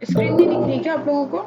Screen नहीं दिख रही क्या आप लोगों को?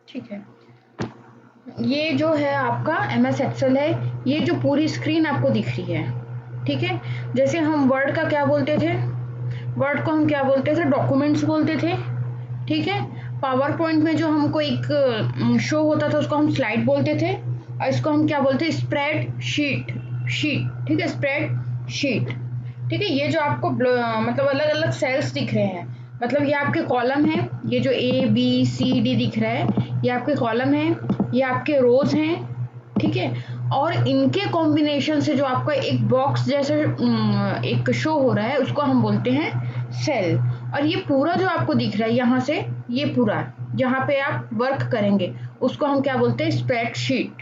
ठीक है, ये जो है आपका MS एक्सेल है। ये जो पूरी स्क्रीन आपको दिख रही है, ठीक है। जैसे हम वर्ड का क्या बोलते थे, वर्ड को हम क्या बोलते थे, डॉक्यूमेंट्स बोलते थे, ठीक है। पावर पॉइंट में जो हमको एक शो होता था उसको हम स्लाइड बोलते थे, और इसको हम क्या बोलते हैं, स्प्रेड शीट, ठीक है, स्प्रेड शीट, ठीक है। ये जो आपको मतलब अलग अलग सेल्स दिख रहे हैं, मतलब ये आपके कॉलम है, ये जो ABCD दिख रहा है ये आपके कॉलम है, ये आपके रोज हैं, ठीक है। और इनके कॉम्बिनेशन से जो आपका एक बॉक्स जैसे एक शो हो रहा है उसको हम बोलते हैं सेल। और ये पूरा जो आपको दिख रहा है यहाँ से, ये पूरा जहाँ पे आप वर्क करेंगे उसको हम क्या बोलते हैं, स्प्रेडशीट।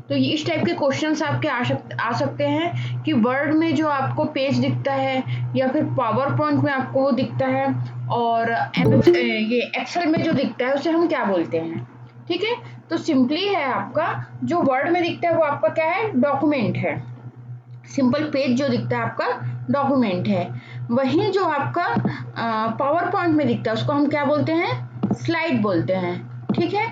तो ये इस टाइप के क्वेश्चंस आपके आ सकते हैं कि वर्ड में जो आपको पेज दिखता है या फिर पावर पॉइंट में आपको वो दिखता है, और ये एक्सेल में जो दिखता है उसे हम क्या बोलते हैं, ठीक है। तो सिंपली है आपका जो वर्ड में दिखता है वो आपका क्या है, डॉक्यूमेंट है। सिंपल पेज जो दिखता है आपका डॉक्यूमेंट है। वहीं जो आपका पावर पॉइंट में दिखता है उसको हम क्या बोलते हैं, स्लाइड बोलते हैं, ठीक है।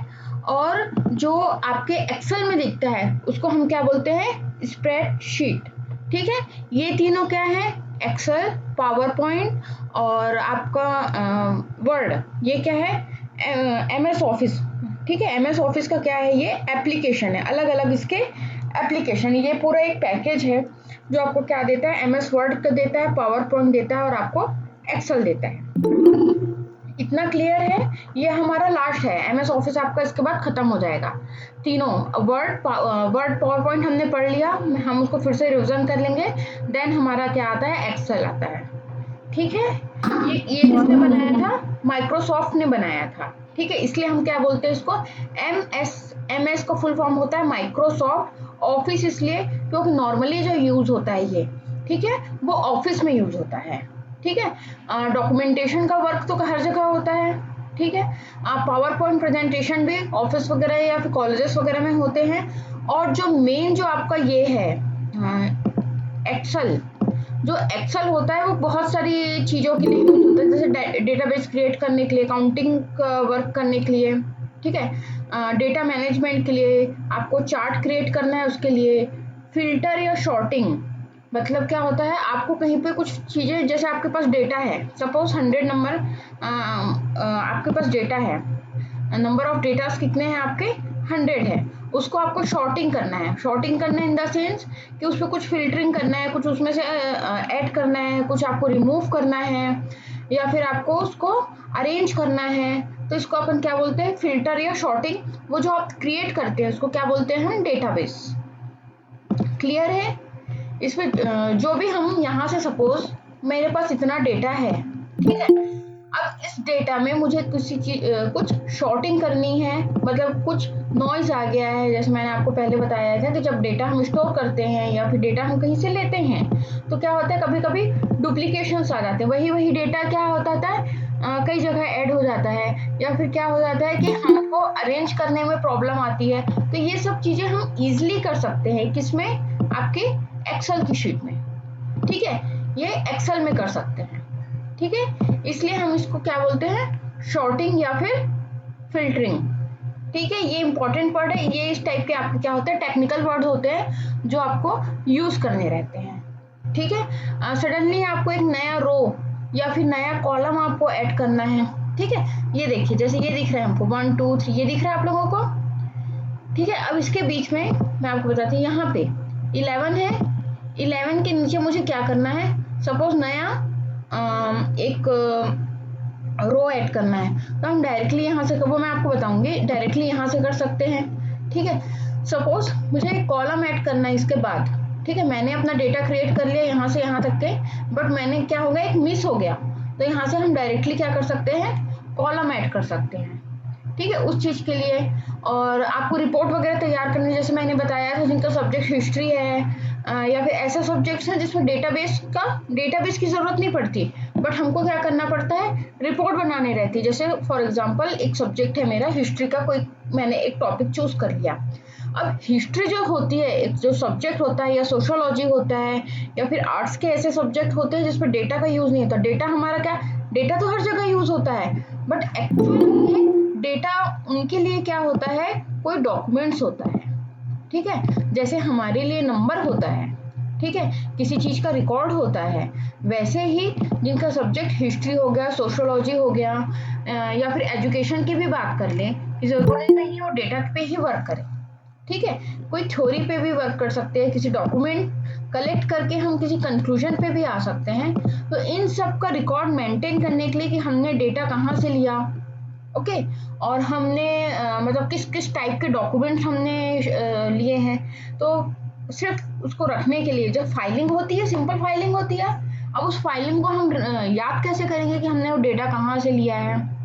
और जो आपके एक्सेल में दिखता है उसको हम क्या बोलते हैं, स्प्रेडशीट, ठीक है। ये तीनों क्या है, एक्सेल, पावर पॉइंट और आपका वर्ड, ये क्या है, MS ऑफिस, ठीक है। MS ऑफिस का क्या है, ये एप्लीकेशन है, अलग अलग इसके एप्लीकेशन। ये पूरा एक पैकेज है जो आपको क्या देता है, MS वर्ड का देता है, पावर पॉइंट देता है और आपको एक्सेल देता है। इतना क्लियर है? ये हमारा लास्ट है, MS ऑफिस आपका इसके बाद खत्म हो जाएगा। तीनों वर्ड पावर पॉइंट हमने पढ़ लिया, हम उसको फिर से रिविजन कर लेंगे। देन हमारा क्या आता है, एक्सेल आता है, ठीक है। ये किसने बनाया था, माइक्रोसॉफ्ट ने बनाया था, ठीक है। इसलिए हम क्या बोलते हैं इसको, MS का फुल फॉर्म होता है माइक्रोसॉफ्ट ऑफिस, इसलिए क्योंकि नॉर्मली जो यूज होता है ये, ठीक है, वो ऑफिस में यूज होता है, ठीक है। डॉक्यूमेंटेशन का वर्क तो हर जगह होता है, ठीक है। पावर पॉइंट प्रेजेंटेशन भी ऑफिस वगैरह या फिर कॉलेजेस वगैरह में होते हैं। और जो मेन जो आपका ये है एक्सेल, जो एक्सेल होता है वो बहुत सारी चीज़ों के लिए यूज होता है, जैसे डेटाबेस क्रिएट करने के लिए, काउंटिंग वर्क करने के लिए, ठीक है, डेटा मैनेजमेंट के लिए, आपको चार्ट क्रिएट करना है उसके लिए, फिल्टर या शॉर्टिंग। मतलब क्या होता है, आपको कहीं पे कुछ चीज़ें, जैसे आपके पास डेटा है, सपोज 100 नंबर आपके पास डेटा है, नंबर ऑफ डेटास कितने हैं आपके, 100 है। उसको आपको शॉर्टिंग करना है, शॉर्टिंग करना इन द सेंस कि उस पर कुछ फिल्टरिंग करना है, कुछ उसमें से ऐड करना है, कुछ आपको रिमूव करना है, या फिर आपको उसको अरेंज करना है। तो इसको अपन क्या बोलते हैं, फिल्टर या शॉर्टिंग। वो जो आप क्रिएट करते हैं उसको क्या बोलते हैं हम, डेटाबेस। क्लियर है? इसमें जो भी हम यहाँ से, सपोज मेरे पास इतना डेटा है, ठीक है। अब इस डेटा में मुझे किसी चीज कुछ शॉर्टिंग करनी है, मतलब कुछ नॉइज आ गया है। जैसे मैंने आपको पहले बताया था कि जब डेटा हम स्टोर करते हैं या फिर डेटा हम कहीं से लेते हैं तो क्या होता है, कभी कभी डुप्लीकेशंस आ जाते हैं, वही डेटा क्या होता है, कई जगह ऐड हो जाता है, या फिर क्या हो जाता है कि हमको अरेंज करने में प्रॉब्लम आती है। तो ये सब चीजें हम इजिली कर सकते हैं, किसमें, आपकी एक्सेल की शीट में, ठीक है। ये एक्सेल में कर सकते हैं, ठीक है। इसलिए हम इसको क्या बोलते हैं, शॉर्टिंग या फिर फिल्टरिंग, ठीक है। ये इंपॉर्टेंट वर्ड है, ये इस टाइप के आपके क्या होते हैं, टेक्निकल वर्ड होते हैं जो आपको यूज करने रहते हैं, ठीक है। सडनली आपको एक नया रो या फिर नया कॉलम आपको ऐड करना है, ठीक है। ये देखिए, जैसे ये दिख रहा है हमको 1 2 3, ये दिख रहा है आप लोगों को, ठीक है। अब इसके बीच में मैं आपको बताती हूँ, यहाँ पे 11 है, 11 के नीचे मुझे क्या करना है, सपोज नया एक रो ऐड करना है तो हम डायरेक्टली यहाँ से, वो मैं आपको बताऊंगी, डायरेक्टली यहाँ से कर सकते हैं। ठीक है, सपोज मुझे एक कॉलम ऐड करना है इसके बाद। ठीक है, मैंने अपना डेटा क्रिएट कर लिया यहाँ से यहाँ तक के, बट मैंने क्या हो गया, एक मिस हो गया, तो यहाँ से हम डायरेक्टली क्या कर सकते हैं, कॉलम ऐड कर सकते हैं। ठीक है, उस चीज़ के लिए। और आपको रिपोर्ट वगैरह तैयार करनी, जैसे मैंने बताया था, जिनका सब्जेक्ट हिस्ट्री है या फिर ऐसे सब्जेक्ट्स हैं जिसमें डेटाबेस की ज़रूरत नहीं पड़ती, बट हमको क्या करना पड़ता है, रिपोर्ट बनानी रहती है। जैसे फॉर एग्जांपल एक सब्जेक्ट है मेरा हिस्ट्री का, कोई मैंने एक टॉपिक चूज कर लिया। अब हिस्ट्री जो होती है, एक जो सब्जेक्ट होता है, या सोशियोलॉजी होता है, या फिर आर्ट्स के ऐसे सब्जेक्ट होते हैं जिसमें डेटा का यूज़ नहीं होता। डेटा हमारा क्या, डेटा तो हर जगह यूज़ होता है, बट एक्चुअली डेटा उनके लिए क्या होता है, कोई डॉक्यूमेंट्स होता है। ठीक है, जैसे हमारे लिए नंबर होता है, ठीक है, किसी चीज़ का रिकॉर्ड होता है, वैसे ही जिनका सब्जेक्ट हिस्ट्री हो गया, सोशियोलॉजी हो गया, या फिर एजुकेशन की भी बात कर लें, जरूरी नहीं वो डेटा पे ही वर्क करें। ठीक है, कोई थ्योरी पे भी वर्क कर सकते हैं, किसी डॉक्यूमेंट कलेक्ट करके हम किसी कंक्लूजन पे भी आ सकते हैं। तो इन सब का रिकॉर्ड मेंटेन करने के लिए कि हमने डेटा कहाँ से लिया, ओके, और हमने मतलब किस किस टाइप के डॉक्यूमेंट्स हमने लिए हैं, तो सिर्फ उसको रखने के लिए जब फाइलिंग होती है, सिंपल फाइलिंग होती है। अब उस फाइलिंग को हम याद कैसे करेंगे कि हमने वो डेटा कहाँ से लिया है।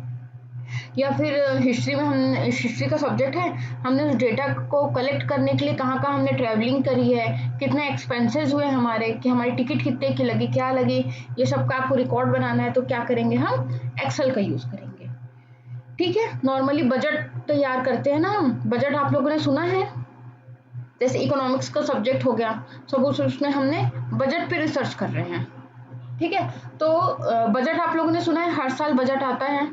या फिर हिस्ट्री में, हम हिस्ट्री का सब्जेक्ट है, हमने उस डेटा को कलेक्ट करने के लिए कहाँ कहाँ हमने ट्रैवलिंग करी है, कितने एक्सपेंसेस हुए हमारे, कि हमारी टिकट कितने की लगी, क्या लगी, ये सब का आपको रिकॉर्ड बनाना है, तो क्या करेंगे, हम एक्सेल का यूज़ करेंगे। ठीक है, नॉर्मली बजट तैयार करते हैं ना हम, बजट आप लोगों ने सुना है, जैसे इकोनॉमिक्स का सब्जेक्ट हो गया, सब उसमें हमने बजट पे रिसर्च कर रहे हैं। ठीक है, तो बजट आप लोगों ने सुना है, हर साल बजट आता है,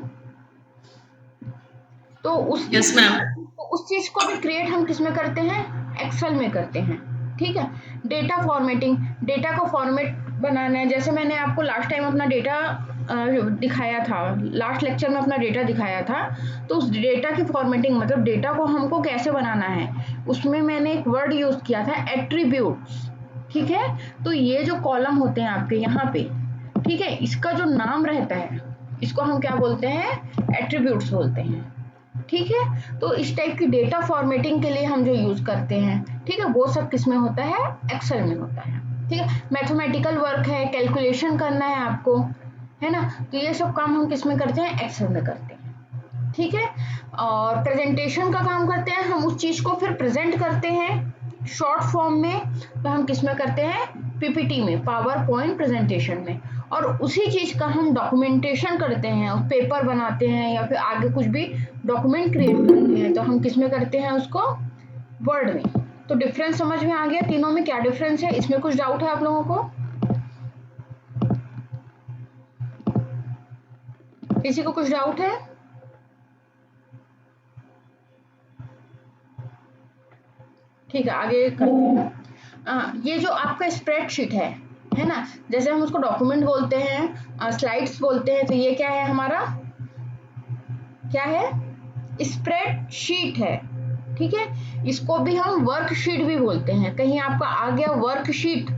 तो यस मैम। उस चीज को भी क्रिएट हम किस में करते हैं, एक्सेल में करते हैं। ठीक है, डेटा फॉर्मेटिंग, डेटा को फॉर्मेट बनाना है, जैसे मैंने आपको लास्ट टाइम अपना डेटा दिखाया था, लास्ट लेक्चर में अपना डेटा दिखाया था, तो उस डेटा की फॉर्मेटिंग मतलब डेटा को हमको कैसे बनाना है, उसमें मैंने एक वर्ड यूज किया था, एट्रीब्यूट्स। ठीक है, तो ये जो कॉलम होते हैं आपके यहाँ पे, ठीक है, इसका जो नाम रहता है, इसको हम क्या बोलते हैं, एट्रीब्यूट्स बोलते हैं। ठीक है, तो इस टाइप की डेटा फॉर्मेटिंग के लिए हम जो यूज करते हैं, ठीक है, वो सब किस में होता है, एक्सेल में होता है। ठीक है, मैथमेटिकल वर्क है, कैलकुलेशन करना है आपको, है ना, तो ये सब काम हम किस में करते हैं, एक्सेल में करते हैं। ठीक है, और प्रेजेंटेशन का काम करते हैं, हम उस चीज को फिर प्रेजेंट करते हैं शॉर्ट फॉर्म में, तो हम किस में करते हैं, पीपीटी में, पावर पॉइंट प्रेजेंटेशन में। और उसी चीज का हम डॉक्यूमेंटेशन करते हैं, पेपर बनाते हैं, या फिर आगे कुछ भी डॉक्यूमेंट क्रिएट करते हैं, तो हम किस में करते हैं उसको, वर्ड में। तो डिफरेंस समझ में आ गया तीनों में क्या डिफरेंस है, इसमें कुछ डाउट है आप लोगों को, किसी को कुछ डाउट है। ठीक है, आगे करते हैं। ये जो आपका स्प्रेडशीट है ना, जैसे हम उसको डॉक्यूमेंट बोलते हैं, स्लाइड्स बोलते हैं, तो ये क्या है हमारा, क्या है, स्प्रेडशीट है। ठीक है, इसको भी हम वर्कशीट भी बोलते हैं। कहीं आपका आ गया वर्कशीट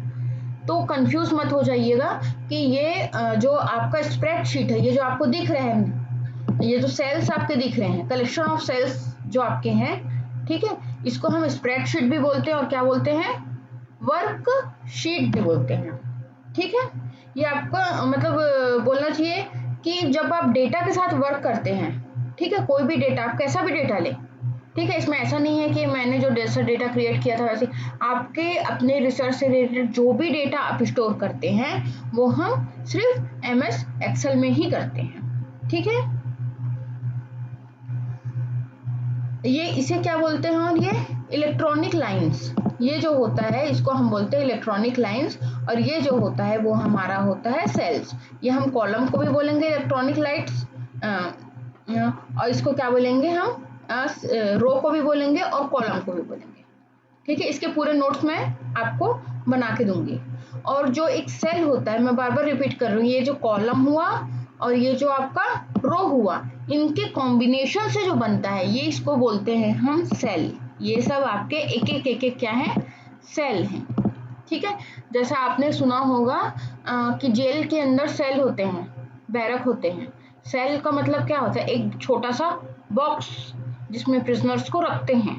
तो कंफ्यूज मत हो जाइएगा कि ये जो आपका स्प्रेडशीट है, ये जो आपको दिख रहे हैं, ये जो सेल्स आपके दिख रहे हैं, कलेक्शन ऑफ सेल्स जो आपके हैं, ठीक है, इसको हम स्प्रेडशीट भी बोलते हैं, और क्या बोलते हैं, वर्कशीट भी बोलते हैं। ठीक है, ये आपका मतलब बोलना चाहिए कि जब आप डेटा के साथ वर्क करते हैं, ठीक है, कोई भी डेटा, आप कैसा भी डेटा लें, ठीक है, इसमें ऐसा नहीं है कि मैंने जो जैसा डेटा क्रिएट किया था वैसे, आपके अपने रिसर्च से रिलेटेड जो भी डेटा आप स्टोर करते हैं, वो हम सिर्फ एमएस एक्सेल में ही करते हैं। ठीक है, ये इसे क्या बोलते हैं, और ये इलेक्ट्रॉनिक लाइंस, ये जो होता है इसको हम बोलते हैं इलेक्ट्रॉनिक लाइंस, और ये जो होता है वो हमारा होता है सेल्स। ये हम कॉलम को भी बोलेंगे इलेक्ट्रॉनिक लाइट्स, और इसको क्या बोलेंगे हम, रो को भी बोलेंगे और कॉलम को भी बोलेंगे। ठीक है, इसके पूरे नोट्स मैं आपको बना के दूंगी। और जो एक सेल होता है, मैं बार बार रिपीट कर रही हूँ, ये जो कॉलम हुआ और ये जो आपका रो हुआ, इनके कॉम्बिनेशन से जो बनता है, ये इसको बोलते हैं हम सेल। ये सब आपके एक एक क्या है, सेल हैं। ठीक है, जैसा आपने सुना होगा कि जेल के अंदर सेल होते हैं, बैरक होते हैं, सेल का मतलब क्या होता है, एक छोटा सा बॉक्स जिसमें प्रिजनर्स को रखते हैं,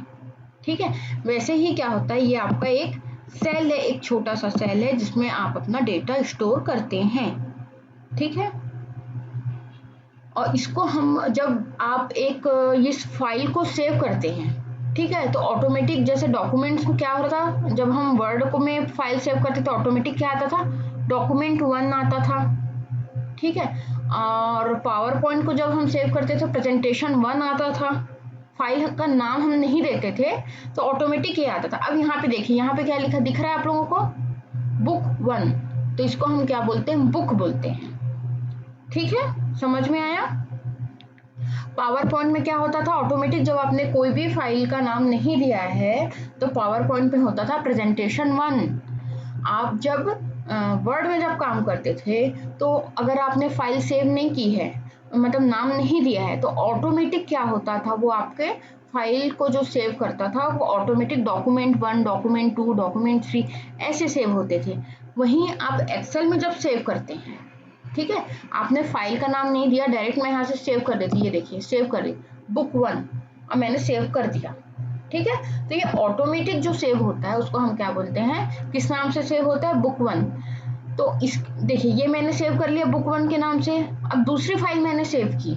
ठीक है। वैसे ही क्या होता है, ये आपका एक सेल है, एक छोटा सा सेल है जिसमें आप अपना डेटा स्टोर करते हैं, ठीक है। और इसको हम जब आप एक इस फाइल को सेव करते हैं, ठीक है, तो ऑटोमेटिक जैसे डॉक्यूमेंट्स को क्या होता था, जब हम वर्ड को में फाइल सेव करते तो ऑटोमेटिक क्या आता था, document1 आता था, ठीक है। और पावर पॉइंट को जब हम सेव करते थे presentation1 आता था। फाइल का नाम हम नहीं देते थे तो ऑटोमेटिक ये आता था। अब यहाँ पे देखिए, यहाँ पे क्या लिखा दिख रहा है आप लोगों को, book1, तो इसको हम क्या बोलते हैं, बुक बोलते हैं, ठीक है, समझ में आया। पावर पॉइंट में क्या होता था, ऑटोमेटिक जब आपने कोई भी फाइल का नाम नहीं दिया है तो पावर पॉइंट में होता था presentation1। आप जब वर्ड में जब काम करते थे तो अगर आपने फाइल सेव नहीं की है, मतलब नाम नहीं दिया है, तो ऑटोमेटिक क्या होता था, वो आपके फाइल को जो सेव करता था वो ऑटोमेटिक document1, document2, document3 ऐसे सेव होते थे। वहीं आप एक्सेल में जब सेव करते हैं, ठीक है, आपने फाइल का नाम नहीं दिया, डायरेक्ट मैं यहाँ से सेव कर देती, ये देखिए सेव कर दी book1, और मैंने सेव कर दिया, ठीक है। तो ये ऑटोमेटिक जो सेव होता है उसको हम क्या बोलते हैं, किस नाम से सेव होता है, book1। तो इस देखिए ये मैंने सेव कर लिया book1 के नाम से। अब दूसरी फाइल मैंने सेव की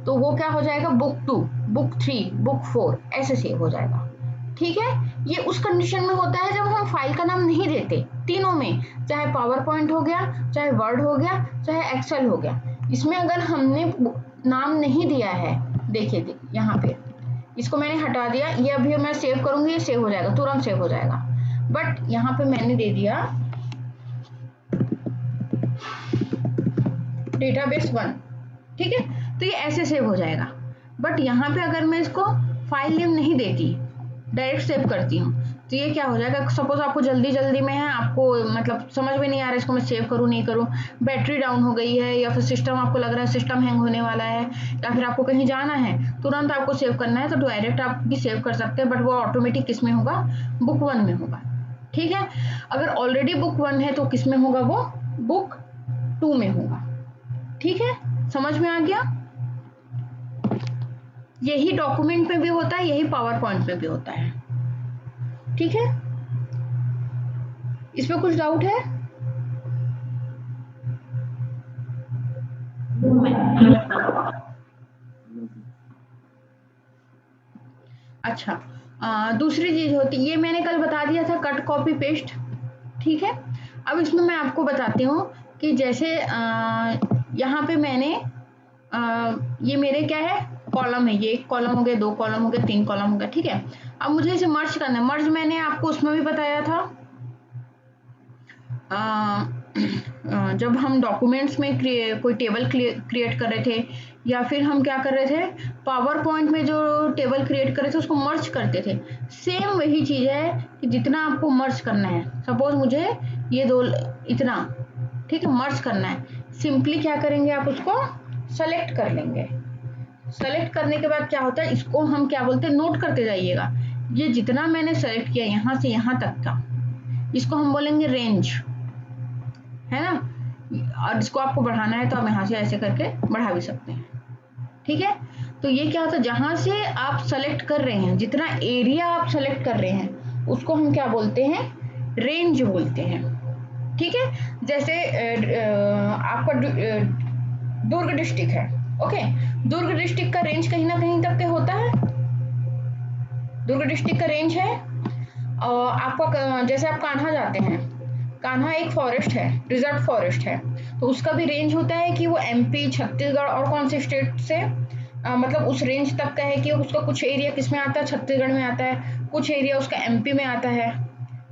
तो वो क्या हो जाएगा, book2, book3, book4 ऐसे सेव हो जाएगा, ठीक है। ये उस कंडीशन में होता है जब हम फाइल का नाम नहीं देते, तीनों में, चाहे पावर पॉइंट हो गया, चाहे वर्ड हो गया, चाहे एक्सेल हो गया। इसमें अगर हमने नाम नहीं दिया है, देखिए यहाँ पे इसको मैंने हटा दिया, ये अभी मैं सेव करूंगी, ये सेव हो जाएगा, तुरंत सेव हो जाएगा। बट यहाँ पे मैंने दे दिया database1, ठीक है, तो ये ऐसे सेव हो जाएगा। बट यहाँ पे अगर मैं इसको फाइल नेम नहीं देती, डायरेक्ट सेव करती हूँ, तो ये क्या हो जाएगा, सपोज आपको जल्दी जल्दी में है, आपको मतलब समझ में नहीं आ रहा है इसको मैं सेव करूँ नहीं करूँ, बैटरी डाउन हो गई है, या फिर सिस्टम आपको लग रहा है सिस्टम हैंग होने वाला है, या फिर आपको कहीं जाना है, तुरंत आपको सेव करना है, तो डायरेक्ट आप भी सेव कर सकते हैं, बट वो ऑटोमेटिक किस में होगा, book1 में होगा, ठीक है। अगर ऑलरेडी book1 है तो किस में होगा, वो book2 में होगा, ठीक है, समझ में आ गया। यही डॉक्यूमेंट में भी होता है, यही पावर पॉइंट में भी होता है, ठीक है। इसमें कुछ डाउट है? अच्छा, दूसरी चीज होती, ये मैंने कल बता दिया था, कट कॉपी पेस्ट, ठीक है। अब इसमें मैं आपको बताती हूँ कि जैसे यहाँ पे मैंने ये मेरे क्या है, कॉलम है, ये एक कॉलम हो गया, दो कॉलम हो गया, तीन कॉलम हो गया, ठीक है। अब मुझे इसे मर्ज करना है, मर्ज मैंने आपको उसमें भी बताया था, जब हम डॉक्यूमेंट्स में कोई टेबल क्रिएट कर रहे थे, या फिर हम क्या कर रहे थे, पावर पॉइंट में जो टेबल क्रिएट कर रहे थे उसको मर्ज करते थे। सेम वही चीज है कि जितना आपको मर्ज करना है, सपोज मुझे ये दो इतना, ठीक है, मर्ज करना है, सिंपली क्या करेंगे, आप उसको सेलेक्ट कर लेंगे। सेलेक्ट करने के बाद क्या होता है, इसको हम क्या बोलते हैं, नोट करते जाइएगा, ये जितना मैंने सेलेक्ट किया यहाँ से यहाँ तक का, इसको हम बोलेंगे रेंज, है ना। और इसको आपको बढ़ाना है तो आप यहाँ से ऐसे करके बढ़ा भी सकते हैं, ठीक है। तो ये क्या होता है, जहां से आप सेलेक्ट कर रहे हैं, जितना एरिया आप सेलेक्ट कर रहे हैं उसको हम क्या बोलते हैं, रेंज बोलते हैं, ठीक है। जैसे आपका दुर्ग डिस्ट्रिक्ट है, ओके, दुर्ग डिस्ट्रिक्ट का रेंज कहीं ना कहीं तक के होता है, दुर्ग डिस्ट्रिक्ट का रेंज है। आपका जैसे आप कान्हा जाते हैं, कान्हा एक फॉरेस्ट है, रिजर्व फॉरेस्ट है, तो उसका भी रेंज होता है कि वो एमपी, छत्तीसगढ़ और कौन से स्टेट से मतलब उस रेंज तक का है, कि उसका कुछ एरिया किस में आता है, छत्तीसगढ़ में आता है, कुछ एरिया उसका एमपी में आता है,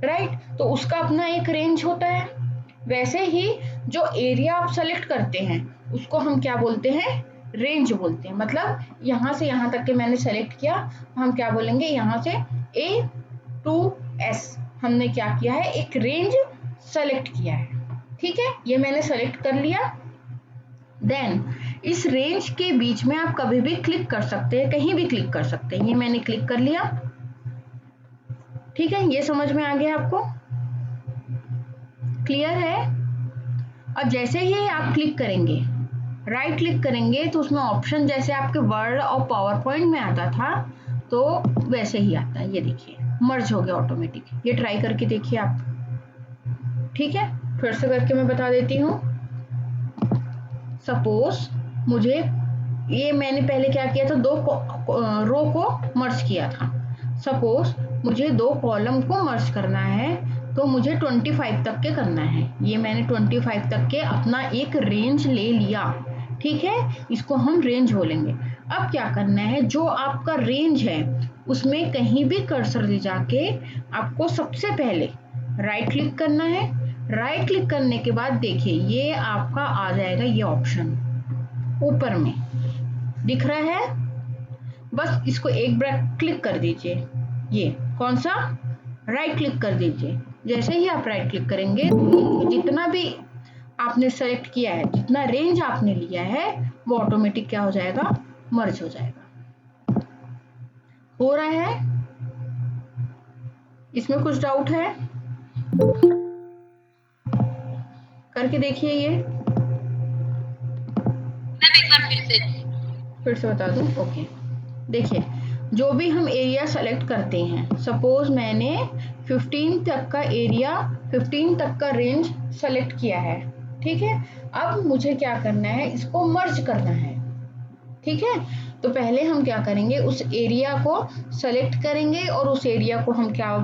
राइट। तो उसका अपना एक रेंज होता है। वैसे ही जो एरिया आप सेलेक्ट करते हैं उसको हम क्या बोलते हैं, रेंज बोलते हैं। मतलब यहाँ से यहाँ तक के मैंने सेलेक्ट किया, हम क्या बोलेंगे, यहाँ से ए टू एस हमने क्या किया है, एक रेंज सेलेक्ट किया है, ठीक है। ये मैंने सेलेक्ट कर लिया। देन इस रेंज के बीच में आप कभी भी क्लिक कर सकते हैं, कहीं भी क्लिक कर सकते हैं। ये मैंने क्लिक कर लिया, ठीक है, ये समझ में आ गया आपको, क्लियर है। और जैसे ही आप क्लिक करेंगे, राइट क्लिक करेंगे तो उसमें ऑप्शन जैसे आपके वर्ड और पावर पॉइंट में आता था तो वैसे ही आता है। ये देखिए मर्ज हो गया ऑटोमेटिक। ये ट्राई करके देखिए आप। ठीक है, फिर से करके मैं बता देती हूँ। सपोज मुझे ये मैंने पहले क्या किया था, 2 रो को मर्ज किया था। सपोज मुझे 2 कॉलम को मर्ज करना है तो मुझे 25 तक के करना है। ये मैंने 25 तक के अपना एक रेंज ले लिया। ठीक है, इसको हम रेंज बोलेंगे। अब क्या करना है, जो आपका रेंज है उसमें कहीं भी कर्सर ले जाके आपको सबसे पहले राइट क्लिक करना है। राइट क्लिक करने के बाद देखिए ये आपका आ जाएगा, ये ऑप्शन ऊपर में दिख रहा है। बस इसको एक बार क्लिक कर दीजिए। ये कौन सा, राइट क्लिक कर दीजिए। जैसे ही आप राइट क्लिक करेंगे तो जितना भी आपने सेलेक्ट किया है, जितना रेंज आपने लिया है वो ऑटोमेटिक क्या हो जाएगा, मर्ज हो जाएगा। हो रहा है, इसमें कुछ डाउट है? करके देखिए। ये फिर से बता दूं, ओके। देखिए जो भी हम एरिया सेलेक्ट करते हैं, सपोज मैंने 15 तक का एरिया, 15 तक का रेंज सेलेक्ट किया है। ठीक है, अब मुझे क्या करना है, इसको मर्ज करना है। ठीक है, तो पहले हम क्या करेंगे, उस एरिया को सेलेक्ट करेंगे और उस एरिया को हम क्या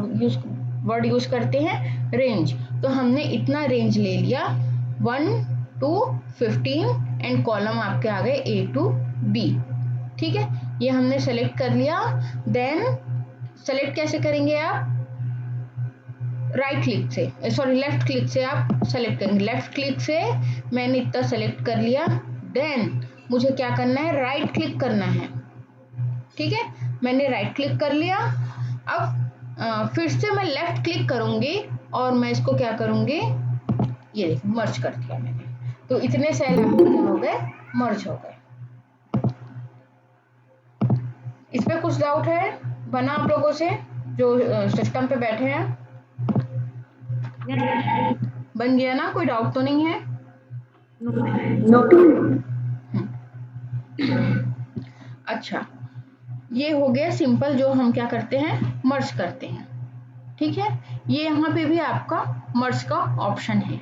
वर्ड यूज करते हैं, रेंज। तो हमने इतना रेंज ले लिया 1 to 15 एंड कॉलम आपके आ गए A to B। ठीक है, ये हमने सेलेक्ट कर लिया। देन सेलेक्ट कैसे करेंगे आप, राइट क्लिक से, सॉरी लेफ्ट क्लिक से आप सेलेक्ट करेंगे। लेफ्ट क्लिक से मैंने इतना सेलेक्ट कर लिया। देन मुझे क्या करना है, राइट क्लिक करना है। ठीक है, मैंने राइट क्लिक कर लिया। अब फिर से मैं लेफ्ट क्लिक करूंगी और मैं इसको क्या करूंगी, ये देखिए मर्ज कर दिया मैंने। तो इतने सेल क्या हो गए, मर्ज हो गए। इस पे कुछ डाउट है बना आप लोगों से जो सिस्टम पे बैठे हैं? बन गया ना, कोई डाउट तो नहीं है? अच्छा, ये हो गया सिंपल जो हम क्या करते हैं, मर्ज करते हैं। ठीक है, ये यहाँ पे भी आपका मर्ज का ऑप्शन है।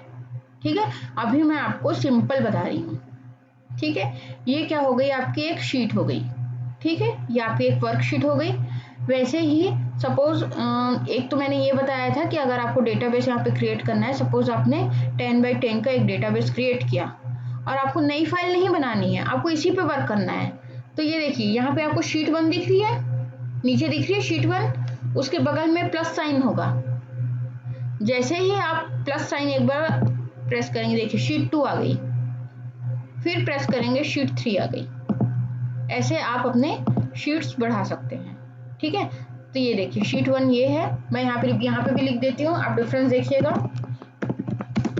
ठीक है, अभी मैं आपको सिंपल बता रही हूँ। ठीक है, ये क्या हो गई, आपकी एक शीट हो गई। ठीक है, ये आपकी एक वर्कशीट हो गई। वैसे ही सपोज एक तो मैंने ये बताया था कि अगर आपको डेटाबेस यहाँ पे क्रिएट करना है, सपोज आपने 10 by 10 का एक डेटाबेस क्रिएट किया और आपको नई फाइल नहीं बनानी है, आपको इसी पे वर्क करना है। तो ये देखिए यहाँ पे आपको शीट 1 दिख रही है, नीचे दिख रही है शीट 1, उसके बगल में प्लस साइन होगा। जैसे ही आप प्लस साइन एक बार प्रेस करेंगे, देखिए शीट 2 आ गई, फिर प्रेस करेंगे शीट 3 आ गई। ऐसे आप अपने शीट्स बढ़ा सकते हैं। ठीक है, तो ये देखिए शीट 1 ये है, मैं यहाँ पे भी लिख देती हूँ, आप डिफरेंस देखिएगा।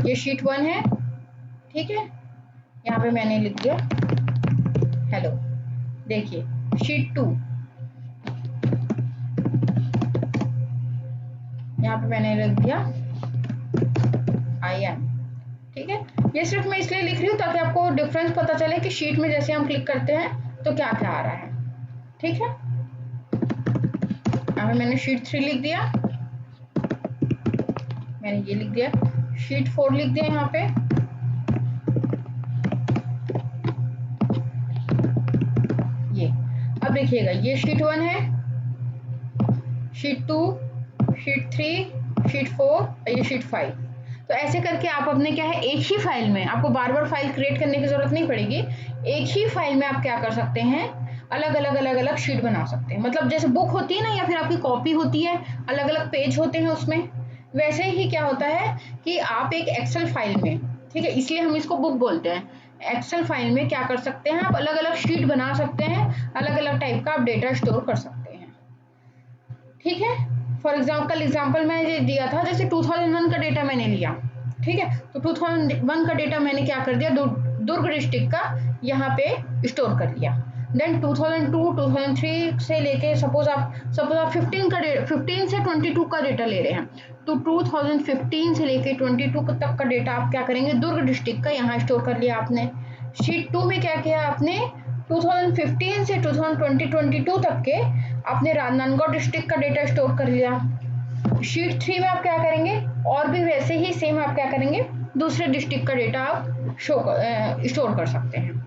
ये शीट 1 है। ठीक है, यहाँ पे मैंने लिख दिया हेलो। देखिए शीट 2, यहाँ पे मैंने लिख दिया IM। ठीक है, ये सिर्फ मैं इसलिए लिख रही हूँ ताकि आपको डिफरेंस पता चले कि शीट में जैसे हम क्लिक करते हैं तो क्या क्या आ रहा है। ठीक है, यहाँ पे मैंने शीट 3 लिख दिया, मैंने ये लिख दिया, शीट 4 लिख दिया यहाँ पे। ये अब देखिएगा, ये शीट 1 है, शीट 2, शीट 3, शीट 4 और ये शीट 5। तो ऐसे करके आप अपने क्या है, एक ही फाइल में, आपको बार बार फाइल क्रिएट करने की जरूरत नहीं पड़ेगी। एक ही फाइल में आप क्या कर सकते हैं, अलग अलग शीट बना सकते हैं। मतलब जैसे बुक होती है ना, या फिर आपकी कॉपी होती है, अलग अलग पेज होते हैं उसमें, वैसे ही क्या होता है कि आप एक एक्सेल फाइल में, ठीक है, इसलिए हम इसको बुक बोलते हैं, एक्सेल फाइल में क्या कर सकते हैं, आप अलग अलग शीट बना सकते हैं, अलग अलग टाइप का आप डेटा स्टोर कर सकते हैं। ठीक है, फॉर एग्जाम्पल मैं ये दिया था, जैसे 2001 का डेटा मैंने लिया। ठीक है, तो 2001 का डेटा मैंने क्या कर दिया, दुर्ग डिस्ट्रिक्ट का यहाँ पे स्टोर कर लिया। देन 2002 2003 से लेके सपोज आप 15 से 22 का डेटा ले रहे हैं, तो 2015 से लेके 22 तक का डेटा आप क्या करेंगे, दुर्ग डिस्ट्रिक्ट का यहाँ स्टोर कर लिया आपने। शीट 2 में क्या किया आपने, 2015 से 2022 तक के आपने राजनांदगांव डिस्ट्रिक्ट का डेटा स्टोर कर लिया। शीट 3 में आप क्या करेंगे, और भी वैसे ही सेम आप क्या करेंगे, दूसरे डिस्ट्रिक्ट का डेटा आप स्टोर कर सकते हैं।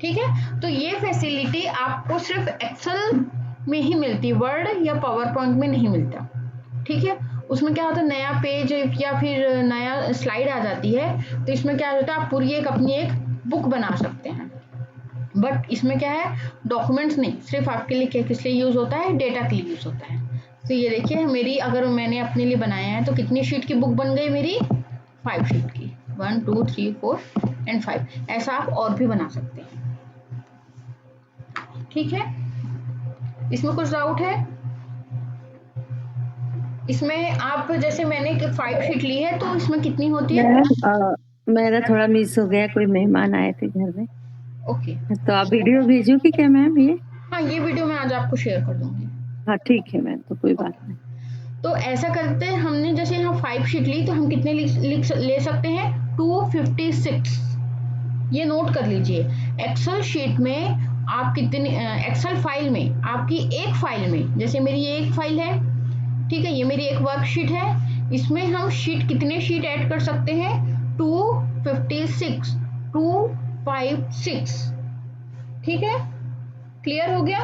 ठीक है, तो ये फैसिलिटी आपको सिर्फ एक्सेल में ही मिलती, वर्ड या पावर पॉइंट में नहीं मिलता। ठीक है, उसमें क्या होता है, नया पेज या फिर नया स्लाइड आ जाती है, तो इसमें क्या होता है, आप पूरी एक अपनी एक बुक बना सकते हैं। बट इसमें क्या है, डॉक्यूमेंट्स नहीं, सिर्फ आपके लिए क्या किस लिए यूज होता है, डेटा के लिए यूज होता है। तो ये देखिए मेरी, अगर मैंने अपने लिए बनाया है तो कितनी शीट की बुक बन गई मेरी, 5 शीट की, 1 2 3 4 एंड 5। ऐसा आप और भी बना सकते हैं। ठीक है, इसमें कुछ डाउट है? इसमें आप जैसे मैंने 5 शीट ली है तो इसमें कितनी होती है? मैम मेरा थोड़ा मिस हो गया, कोई मेहमान आए थे घर में। ओके, तो आप वीडियो भेजोगी क्या मैम ये? हाँ ये वीडियो मैं आज आपको शेयर कर दूंगी। हाँ ठीक है मैम, तो कोई बात नहीं। तो ऐसा करते हैं, हमने जैसे यहाँ 5 शीट ली तो हम कितने ले सकते हैं, 256। ये नोट कर लीजिए, एक्सेल शीट में आप कितने, एक्सेल फाइल में आपकी एक फाइल में, जैसे मेरी ये एक फाइल है, ठीक है, ये मेरी एक वर्कशीट है, इसमें हम शीट कितने शीट ऐड कर सकते हैं, 256, 256। ठीक है, क्लियर हो गया?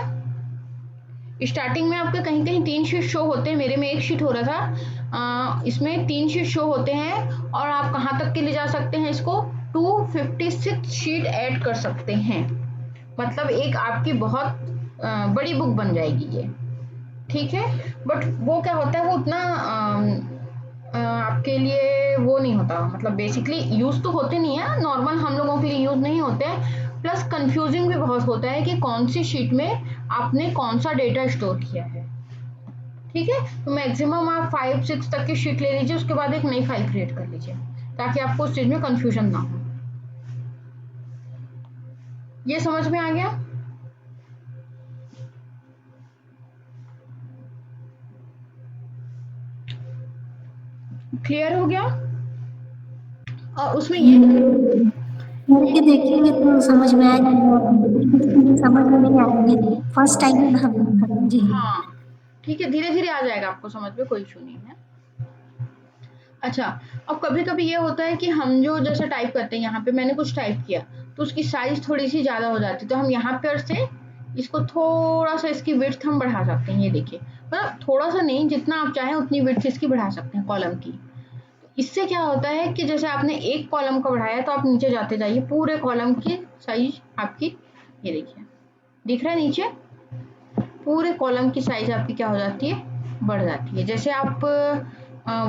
स्टार्टिंग में आपके कहीं कहीं 3 शीट शो होते हैं, मेरे में एक शीट हो रहा था, इसमें 3 शीट शो होते हैं, और आप कहाँ तक के ले जा सकते हैं इसको, 256 शीट ऐड कर सकते हैं, मतलब एक आपकी बहुत बड़ी बुक बन जाएगी ये। ठीक है, बट वो क्या होता है, वो उतना आपके लिए वो नहीं होता, मतलब बेसिकली यूज तो होते नहीं है, नॉर्मल हम लोगों के लिए यूज नहीं होते हैं, प्लस कंफ्यूजिंग भी बहुत होता है कि कौन सी शीट में आपने कौन सा डेटा स्टोर किया है। ठीक है, तो मैक्सिमम आप 5 6 तक की शीट ले लीजिए, उसके बाद एक नई फाइल क्रिएट कर लीजिए, ताकि आपको उस चीज में कंफ्यूजन ना हो। ये समझ में आ गया? क्लियर हो गया? और उसमें ये करके देखेंगे तो समझ में आएगा, समझ में नहीं आएगी, फर्स्ट टाइम हम जी। हाँ ठीक है, धीरे धीरे आ जाएगा आपको समझ में, कोई इशू नहीं है। अच्छा, अब कभी कभी ये होता है कि हम जो जैसे टाइप करते हैं, यहाँ पे मैंने कुछ टाइप किया तो उसकी साइज थोड़ी सी ज्यादा हो जाती है, तो हम यहाँ पर से इसको थोड़ा सा, इसकी विड्थ हम बढ़ा सकते हैं। ये देखिए, मतलब थोड़ा सा नहीं, जितना आप चाहें उतनी विड्थ इसकी बढ़ा सकते हैं कॉलम की। इससे क्या होता है कि जैसे आपने एक कॉलम का बढ़ाया तो आप नीचे जाते जाइए, पूरे कॉलम की साइज आपकी, ये देखिए दिख रहा है नीचे, पूरे कॉलम की साइज आपकी क्या हो जाती है, बढ़ जाती है। जैसे आप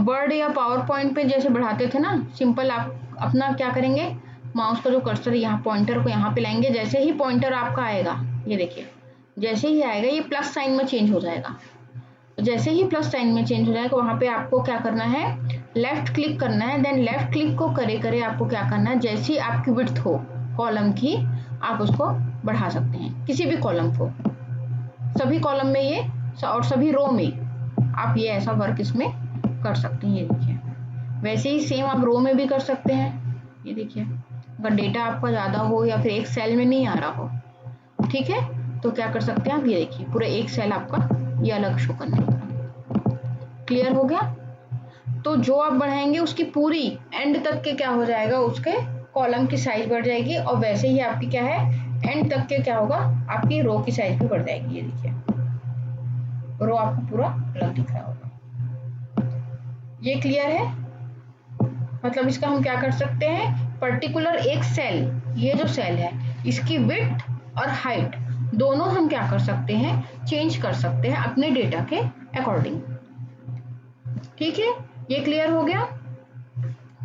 वर्ड या पावर पॉइंट पे जैसे बढ़ाते थे ना, सिंपल आप अपना क्या करेंगे, माउस का जो कर्सर है यहाँ, पॉइंटर को यहाँ पे लाएंगे, जैसे ही पॉइंटर आपका आएगा, ये देखिए जैसे ही आएगा ये प्लस साइन में चेंज हो जाएगा। तो जैसे ही प्लस साइन में चेंज हो जाएगा, वहां पे आपको क्या करना है, लेफ्ट क्लिक करना है, देन लेफ्ट क्लिक को करे करे आपको क्या करना है, जैसी आपकी विड्थ हो कॉलम की, आप उसको बढ़ा सकते हैं, किसी भी कॉलम को, सभी कॉलम में ये, और सभी रो में आप ये ऐसा वर्क इसमें कर सकते हैं। ये देखिए, वैसे ही सेम आप रो में भी कर सकते हैं। ये देखिए, अगर डेटा आपका ज्यादा हो या फिर एक सेल में नहीं आ रहा हो, ठीक है, तो क्या कर सकते हैं आप, ये देखिए पूरा एक सेल आपका ये अलग शो करने का। क्लियर हो गया? तो जो आप बढ़ाएंगे उसकी पूरी एंड तक के क्या हो जाएगा, उसके कॉलम की साइज बढ़ जाएगी, और वैसे ही आपकी क्या है, एंड तक के क्या होगा, आपकी रो की साइज भी बढ़ जाएगी। ये देखिए, रो आपको पूरा अलग दिख रहा होगा। ये क्लियर है? मतलब इसका हम क्या कर सकते हैं, पर्टिकुलर एक सेल, ये जो सेल है इसकी विड्थ और हाइट दोनों हम क्या कर सकते हैं, चेंज कर सकते हैं अपने डेटा के अकॉर्डिंग। ठीक है, ये क्लियर हो गया?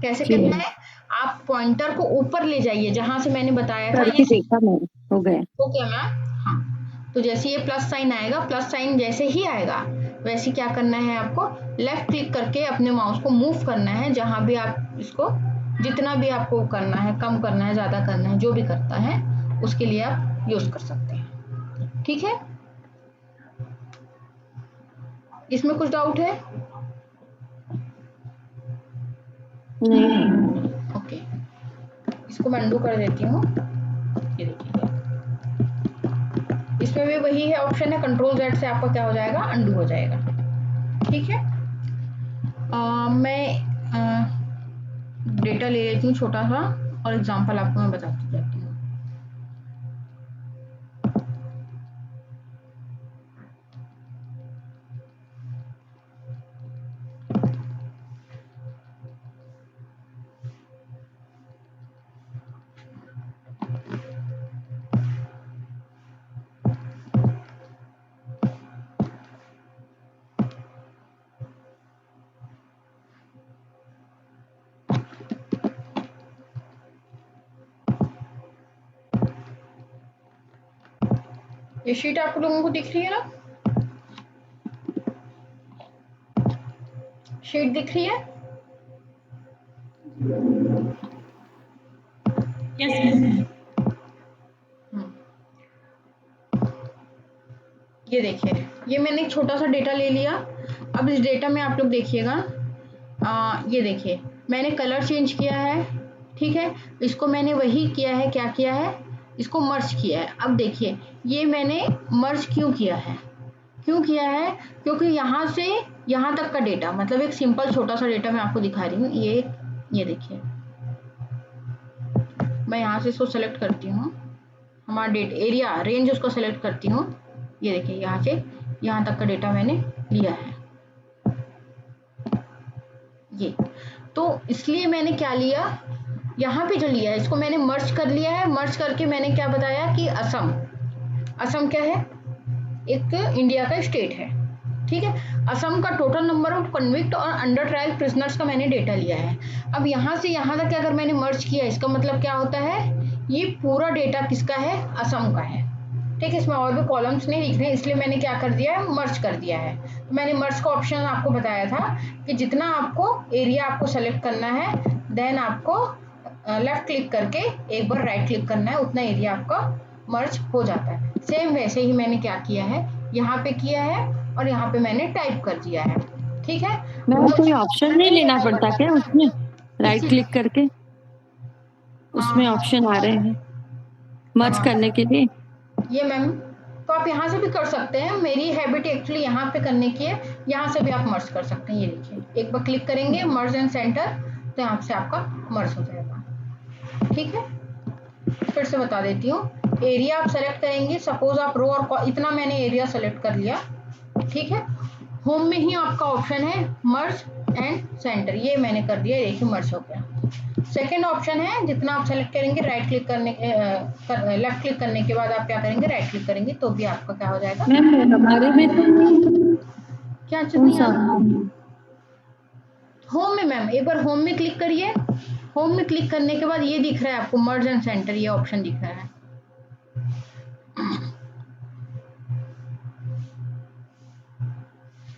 कैसे जी करना है, आप पॉइंटर को ऊपर ले जाइए, जहां से मैंने बताया था करके ये, देखा मैम, हो गया। ओके मैम, हाँ, तो जैसे ये प्लस साइन आएगा, प्लस साइन जैसे ही आएगा वैसे क्या करना है, आपको लेफ्ट क्लिक करके अपने माउस को मूव करना है, जहां भी आप इसको, जितना भी आपको करना है, कम करना है, ज्यादा करना है, जो भी करता है उसके लिए आप यूज कर सकते हैं। ठीक है, इसमें कुछ डाउट है? नहीं। ओके, इसको मैं अंडू कर देती हूँ। ये देखिए, इसमें भी वही है ऑप्शन है, कंट्रोल Z से आपका क्या हो जाएगा, अंडू हो जाएगा। ठीक है, मैं डेटा ले लेती हूँ छोटा सा और एग्जांपल आपको मैं बताती जाती हूँ। ये शीट आप लोगों को दिख रही है ना, शीट दिख रही है? यस। ये देखिए, ये मैंने एक छोटा सा डेटा ले लिया। अब इस डेटा में आप लोग देखिएगा, ये देखिए मैंने कलर चेंज किया है, ठीक है, इसको मैंने वही किया है, क्या किया है, इसको मर्ज किया है। अब देखिए ये मैंने मर्ज क्यों किया है, क्योंकि यहाँ से यहाँ तक का डेटा, मतलब एक सिंपल छोटा सा डेटा मैं आपको दिखा रही हूँ। ये देखिए, मैं यहाँ से इसको सेलेक्ट करती हूँ, हमारा डेटा एरिया रेंज उसको सेलेक्ट करती हूँ। ये देखिए यहाँ से यहाँ तक का डेटा मैंने लिया है। ये तो इसलिए मैंने क्या लिया, यहाँ पे जो लिया है इसको मैंने मर्ज कर लिया है। मर्ज करके मैंने क्या बताया कि असम क्या है, एक इंडिया का स्टेट है, ठीक है। असम का टोटल नंबर ऑफ कन्विक्ट और अंडर ट्रायल प्रिजनर्स का मैंने डेटा लिया है। अब यहाँ से यहाँ तक अगर मैंने मर्ज किया, इसका मतलब क्या होता है, ये पूरा डेटा किसका है, असम का है, ठीक है। इसमें और भी कॉलम्स नहीं दिख रहे, इसलिए मैंने क्या कर दिया है, मर्ज कर दिया है। तो मैंने मर्ज का ऑप्शन आपको बताया था कि जितना आपको एरिया आपको सेलेक्ट करना है, देन आपको लेफ्ट क्लिक करके एक बार राइट क्लिक करना है, उतना एरिया आपका मर्ज हो जाता है। सेम वैसे ही मैंने क्या किया है, यहाँ पे किया है और यहाँ पे मैंने टाइप कर दिया है, ठीक है। मैम कोई ऑप्शन नहीं लेना पड़ता क्या उसमें, राइट क्लिक करके उसमें ऑप्शन आ रहे हैं मर्ज करने के लिए? ये मैम, तो आप यहाँ से भी कर सकते हैं, मेरी हैबिट एक्चुअली यहाँ पे करने की है, यहाँ से भी आप मर्ज कर सकते हैं। ये देखिए, एक बार क्लिक करेंगे मर्ज एंड सेंटर, तो यहाँ से आपका मर्ज हो जाएगा, ठीक है। फिर से बता देती हूँ, एरिया आप सेलेक्ट करेंगे, सपोज आप रो और इतना मैंने एरिया सेलेक्ट कर लिया, ठीक है। होम में ही आपका ऑप्शन है मर्ज एंड सेंटर, ये मैंने कर दिया, देखिए मर्ज हो गया। सेकेंड ऑप्शन है, जितना आप सेलेक्ट करेंगे, राइट क्लिक करने लेफ्ट क्लिक करने के बाद आप क्या करेंगे, राइट क्लिक करेंगे, तो भी आपका क्या हो जाएगा। मैम हमारे में तो क्या कौन सा होम में, मैम एक बार होम में क्लिक करिए। होम में क्लिक करने के बाद ये दिख रहा है आपको मर्ज एंड सेंटर, ये ऑप्शन दिख रहा है,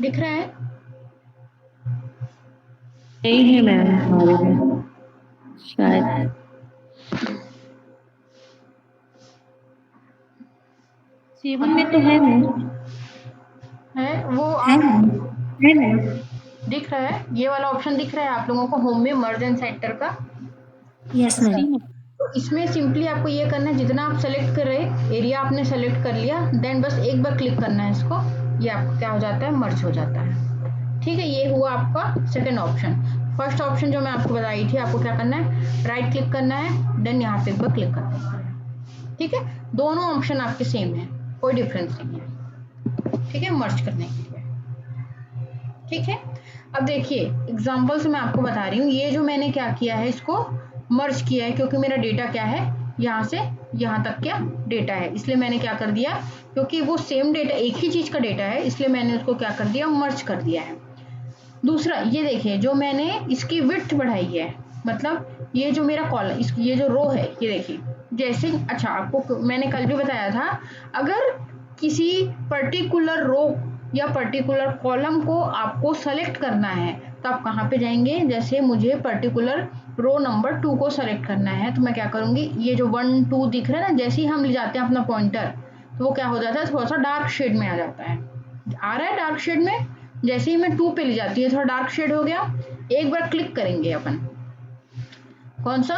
दिख रहा है? नहीं है मैम हमारे में शायद। सेवन में तो है मैम, है वो है मैम दिख रहा है, ये वाला ऑप्शन दिख रहा है आप लोगों को होम में मर्ज एंड सेंटर का। Yes ma'am. तो इसमें सिंपली आपको ये करना है, जितना आप सेलेक्ट कर रहे एरिया आपने सेलेक्ट कर लिया, देन बस एक बार क्लिक करना है इसको, ये आपका क्या हो जाता है, मर्ज हो जाता है, ठीक है। ये हुआ आपका सेकंड ऑप्शन। फर्स्ट ऑप्शन जो मैं आपको बताई थी, आपको क्या करना है, राइट क्लिक करना है, देन यहाँ पे एक बार क्लिक करना है, ठीक है। दोनों ऑप्शन आपके सेम है, कोई डिफरेंस नहीं है, ठीक है, मर्ज करने के लिए, ठीक है। अब देखिए एग्जाम्पल से मैं आपको बता रही हूँ, ये जो मैंने क्या किया है, इसको मर्ज किया है, क्योंकि मेरा डेटा क्या है, यहाँ से यहाँ तक क्या डेटा है, इसलिए मैंने क्या कर दिया, क्योंकि वो सेम डेटा, एक ही चीज का डेटा है, इसलिए मैंने उसको क्या कर दिया, मर्ज कर दिया है। दूसरा ये देखिए, जो मैंने इसकी विड्थ बढ़ाई है, मतलब ये जो मेरा कॉलम, ये जो रो है, ये देखिए जैसे, अच्छा आपको मैंने कल भी बताया था, अगर किसी पर्टिकुलर रो या पर्टिकुलर कॉलम को आपको सेलेक्ट करना है, तो आप कहाँ पे जाएंगे, जैसे मुझे पर्टिकुलर रो नंबर 2 को सेलेक्ट करना है, तो मैं क्या करूंगी, ये जो 1 2 दिख रहा है ना, जैसे ही हम ले जाते हैं अपना पॉइंटर, तो वो क्या हो जाता है, थोड़ा सा डार्क शेड में आ जाता है, आ रहा है डार्क शेड में। जैसे ही मैं 2 पे ले जाती है, थोड़ा डार्क शेड हो गया, एक बार क्लिक करेंगे अपन, कौन सा,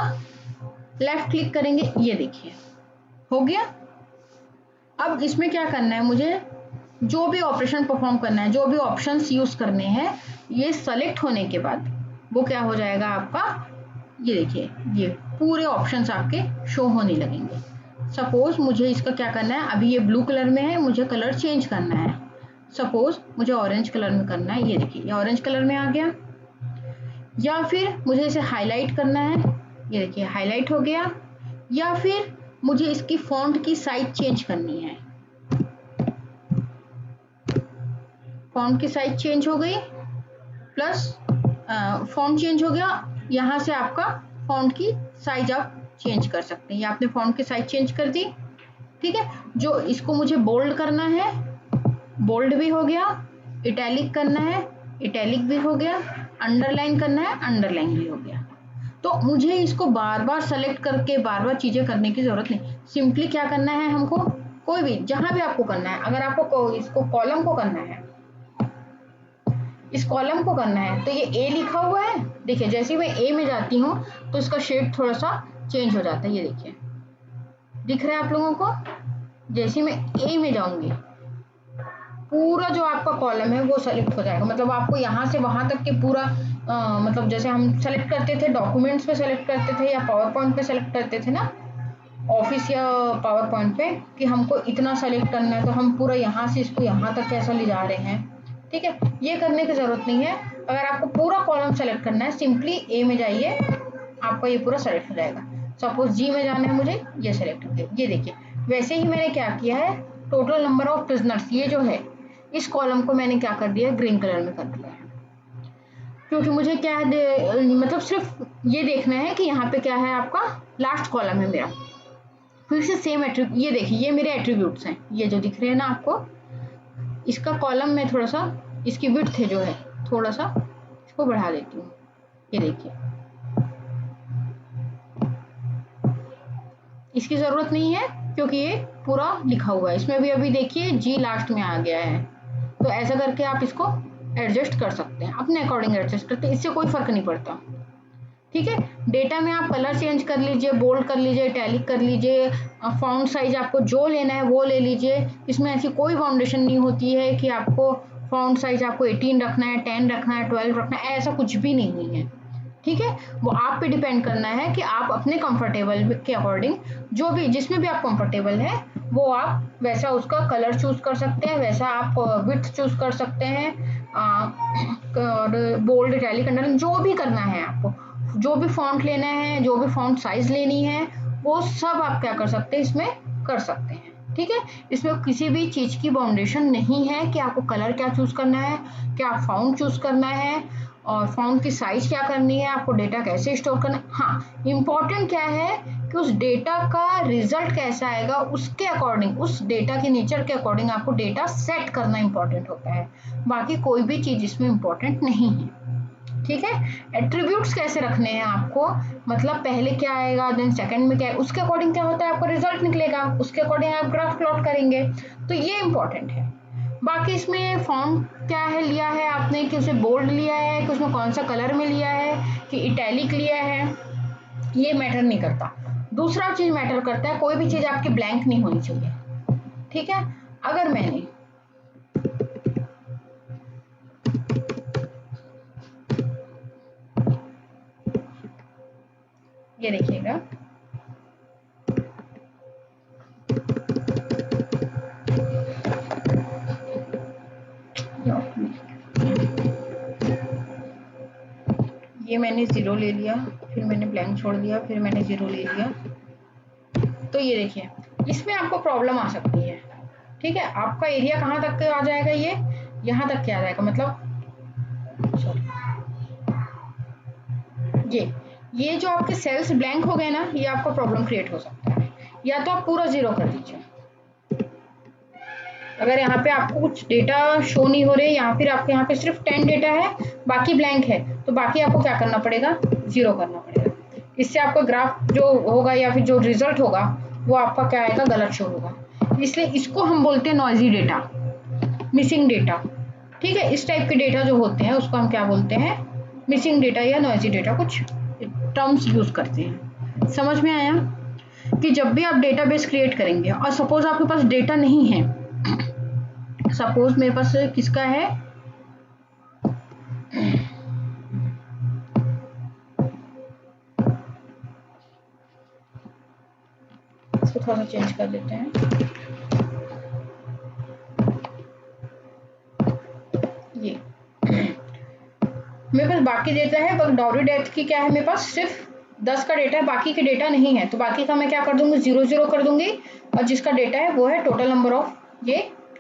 लेफ्ट क्लिक करेंगे, ये देखिए हो गया। अब इसमें क्या करना है, मुझे जो भी ऑपरेशन परफॉर्म करना है, जो भी ऑप्शंस यूज करने हैं, ये सेलेक्ट होने के बाद वो क्या हो जाएगा आपका, ये देखिए ये पूरे ऑप्शंस आपके शो होने लगेंगे। सपोज मुझे इसका क्या करना है, अभी ये ब्लू कलर में है, मुझे कलर चेंज करना है। सपोज मुझे ऑरेंज कलर में करना है, ये देखिए ये ऑरेंज कलर में आ गया। या फिर मुझे इसे हाईलाइट करना है, ये देखिए हाईलाइट हो गया। या फिर मुझे इसकी फॉन्ट की साइज चेंज करनी है, फॉन्ट की साइज चेंज हो गई, प्लस फॉन्ट चेंज हो गया। यहाँ से आपका फॉन्ट की साइज आप चेंज कर सकते हैं, या आपने फॉन्ट की साइज चेंज कर दी। ठीक है, जो इसको मुझे बोल्ड करना है, बोल्ड भी हो गया। इटैलिक करना है, इटैलिक भी हो गया। अंडरलाइन करना है, अंडरलाइन भी हो गया। तो मुझे इसको बार बार सेलेक्ट करके बार बार चीजें करने की जरूरत नहीं। सिंपली क्या करना है हमको, कोई भी जहां भी आपको करना है, अगर आपको इसको कॉलम को करना है, इस कॉलम को करना है, तो ये ए लिखा हुआ है, देखिए जैसे ही मैं ए में जाती हूँ तो इसका शेड थोड़ा सा चेंज हो जाता है, ये देखिए दिख रहा है आप लोगों को। जैसे ही मैं ए में जाऊंगी, पूरा जो आपका कॉलम है वो सेलेक्ट हो जाएगा। मतलब आपको यहाँ से वहां तक के पूरा मतलब जैसे हम सेलेक्ट करते थे डॉक्यूमेंट्स पे सेलेक्ट करते थे या पावर पॉइंट पे सेलेक्ट करते थे ना, ऑफिस या पावर पॉइंट पे, कि हमको इतना सेलेक्ट करना है तो हम पूरा यहाँ से इसको यहाँ तक कैसा ले जा रहे हैं। ठीक है, ये करने की जरूरत नहीं है। अगर आपको पूरा कॉलम सेलेक्ट करना है, सिंपली ए में जाइए, आपका ये पूरा सेलेक्ट हो जाएगा। सपोज जी में जाना है मुझे, ये सेलेक्ट हो गया। ये देखिए वैसे ही मैंने क्या किया है, टोटल नंबर ऑफ प्रिजनर्स, ये जो है इस कॉलम को मैंने क्या कर दिया, ग्रीन कलर में कर दिया है। क्योंकि मुझे क्या है, मतलब सिर्फ ये देखना है कि यहाँ पे क्या है, आपका लास्ट कॉलम है मेरा। फिर से सेम एट्रीब्यूट, ये देखिए ये मेरे एट्रीब्यूट्स हैं, ये जो दिख रहे हैं ना आपको, इसका कॉलम में थोड़ा सा इसकी विड्थ है जो है, थोड़ा सा इसको बढ़ा देती हूँ। ये देखिए इसकी जरूरत नहीं है क्योंकि ये पूरा लिखा हुआ है। इसमें भी अभी देखिए जी लास्ट में आ गया है। तो ऐसा करके आप इसको एडजस्ट कर सकते हैं, अपने अकॉर्डिंग एडजस्ट करते हैं, इससे कोई फर्क नहीं पड़ता। ठीक है, डेटा में आप कलर चेंज कर लीजिए, बोल्ड कर लीजिए, इटैलिक कर लीजिए, फॉन्ट साइज आपको जो लेना है वो ले लीजिए। इसमें ऐसी कोई बाउंडेशन नहीं होती है कि आपको फॉन्ट साइज आपको 18 रखना है, 10 रखना है, 12 रखना है, ऐसा कुछ भी नहीं है। ठीक है, वो आप पे डिपेंड करना है कि आप अपने कंफर्टेबल के अकॉर्डिंग जो भी जिसमें भी आप कंफर्टेबल हैं वो आप वैसा उसका कलर चूज कर सकते हैं, वैसा आप विड्थ चूज कर सकते हैं, बोल्ड इटैलिक अंडरलाइन जो भी करना है आपको, जो भी फॉन्ट लेना है, जो भी फॉन्ट साइज लेनी है, वो सब आप क्या कर सकते हैं, इसमें कर सकते हैं। ठीक है, इसमें किसी भी चीज की बाउंडेशन नहीं है कि आपको कलर क्या चूज करना है, क्या फॉन्ट चूज करना है, और फॉन्ट की साइज क्या करनी है, आपको डेटा कैसे स्टोर करना है। हाँ, इम्पोर्टेंट क्या है कि उस डेटा का रिजल्ट कैसा आएगा, उसके अकॉर्डिंग, उस डेटा के नेचर के अकॉर्डिंग आपको डेटा सेट करना इंपॉर्टेंट होता है। बाकी कोई भी चीज इसमें इंपॉर्टेंट नहीं है। ठीक है, एट्रीब्यूट्स कैसे रखने हैं आपको, मतलब पहले क्या आएगा, देन सेकंड में क्या है, उसके अकॉर्डिंग क्या होता है, आपको रिजल्ट निकलेगा, उसके अकॉर्डिंग आप ग्राफ प्लॉट करेंगे। तो ये इंपॉर्टेंट है। बाकी इसमें फॉन्ट क्या है लिया है आपने, कि उसे बोल्ड लिया है, कि उसमें कौन सा कलर में लिया है, कि इटैलिक लिया है, ये मैटर नहीं करता। दूसरा चीज मैटर करता है, कोई भी चीज आपकी ब्लैंक नहीं होनी चाहिए। ठीक है, अगर मैंने ये देखिएगा, ये मैंने 0 ले लिया, फिर मैंने ब्लैंक छोड़ दिया, फिर मैंने 0 ले लिया। तो ये देखिए इसमें आपको प्रॉब्लम आ सकती है। ठीक है, आपका एरिया कहाँ तक के आ जाएगा, ये यहाँ तक के आ जाएगा, मतलब ये जो आपके सेल्स ब्लैंक हो गए ना, ये आपको प्रॉब्लम क्रिएट हो सकता है। या तो आप पूरा 0 कर दीजिए, अगर यहाँ पे आपको कुछ डेटा शो नहीं हो रहे, या फिर आपके यहाँ पे सिर्फ 10 डेटा है बाकी ब्लैंक है, तो बाकी आपको क्या करना पड़ेगा, 0 करना पड़ेगा। इससे आपका ग्राफ जो होगा या फिर जो रिजल्ट होगा वो आपका क्या आएगा, गलत शो होगा। इसलिए इसको हम बोलते हैं नॉइजी डेटा, मिसिंग डेटा। ठीक है, इस टाइप के डेटा जो होते हैं उसको हम क्या बोलते हैं, मिसिंग डेटा या नॉइजी डेटा, कुछ टर्म्स यूज करते हैं। समझ में आया। कि जब भी आप डेटाबेस क्रिएट करेंगे और सपोज आपके पास डेटा नहीं है, सपोज मेरे पास किसका है, इसको थोड़ा सा चेंज कर देते हैं, ये मेरे पास बाकी डेटा है, बस डाउरी डेथ की क्या है, मेरे पास सिर्फ 10 का डेटा है, बाकी के डेटा नहीं है, तो बाकी का मैं क्या कर दूंगी, 0 कर दूंगी, और जिसका डेटा है वो है टोटल नंबर ऑफ, ये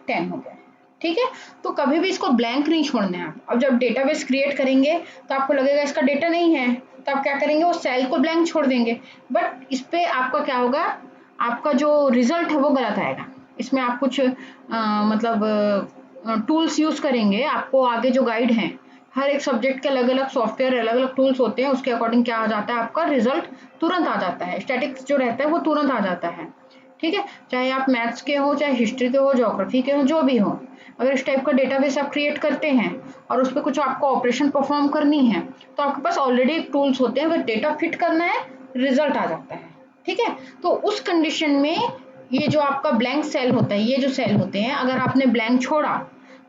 10 हो गया। ठीक है, तो कभी भी इसको ब्लैंक नहीं छोड़ना है आप। अब जब डेटाबेस क्रिएट करेंगे तो आपको लगेगा इसका डेटा नहीं है, तो आप क्या करेंगे, वो सेल को ब्लैंक छोड़ देंगे, बट इस पे आपका क्या होगा, आपका जो रिजल्ट है वो गलत आएगा। इसमें आप कुछ मतलब टूल्स यूज करेंगे, आपको आगे जो गाइड है, हर एक सब्जेक्ट के अलग अलग सॉफ्टवेयर अलग अलग टूल्स होते हैं, उसके अकॉर्डिंग क्या आ जाता है, आपका रिजल्ट तुरंत आ जाता है, स्टैटिक्स जो रहता है वो तुरंत आ जाता है। ठीक है, चाहे आप मैथ्स के हो, चाहे हिस्ट्री के हो, ज्योग्राफी के हो, जो भी हो, अगर इस टाइप का डेटाबेस आप क्रिएट करते हैं और उस पर कुछ आपको ऑपरेशन परफॉर्म करनी है, तो आपके पास ऑलरेडी टूल्स होते हैं, बस डेटा फिट करना है, रिजल्ट आ जाता है। ठीक है, तो उस कंडीशन में ये जो आपका ब्लैंक सेल होता है, ये जो सेल होते हैं, अगर आपने ब्लैंक छोड़ा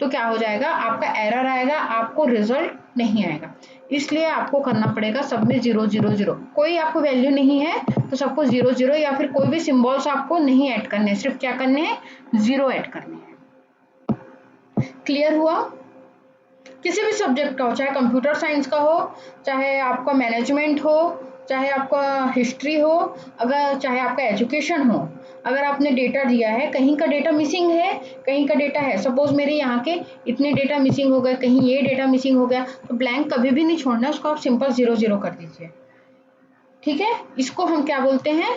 तो क्या हो जाएगा, आपका एरर आएगा, आपको रिजल्ट नहीं आएगा। इसलिए आपको करना पड़ेगा सब में 0 कोई आपको वैल्यू नहीं है तो सबको 0 या फिर कोई भी सिंबल्स आपको नहीं ऐड करने, सिर्फ क्या करने हैं, 0 ऐड करने हैं। क्लियर हुआ? किसी भी सब्जेक्ट का हो, चाहे कंप्यूटर साइंस का हो, चाहे आपका मैनेजमेंट हो, चाहे आपका हिस्ट्री हो, अगर चाहे आपका एजुकेशन हो, अगर आपने डेटा दिया है, कहीं का डेटा मिसिंग है, कहीं का डेटा है, सपोज मेरे यहाँ के इतने डेटा मिसिंग हो गए, कहीं ये डेटा मिसिंग हो गया, तो ब्लैंक कभी भी नहीं छोड़ना, उसको आप सिंपल 0 कर दीजिए। ठीक है, इसको हम क्या बोलते हैं,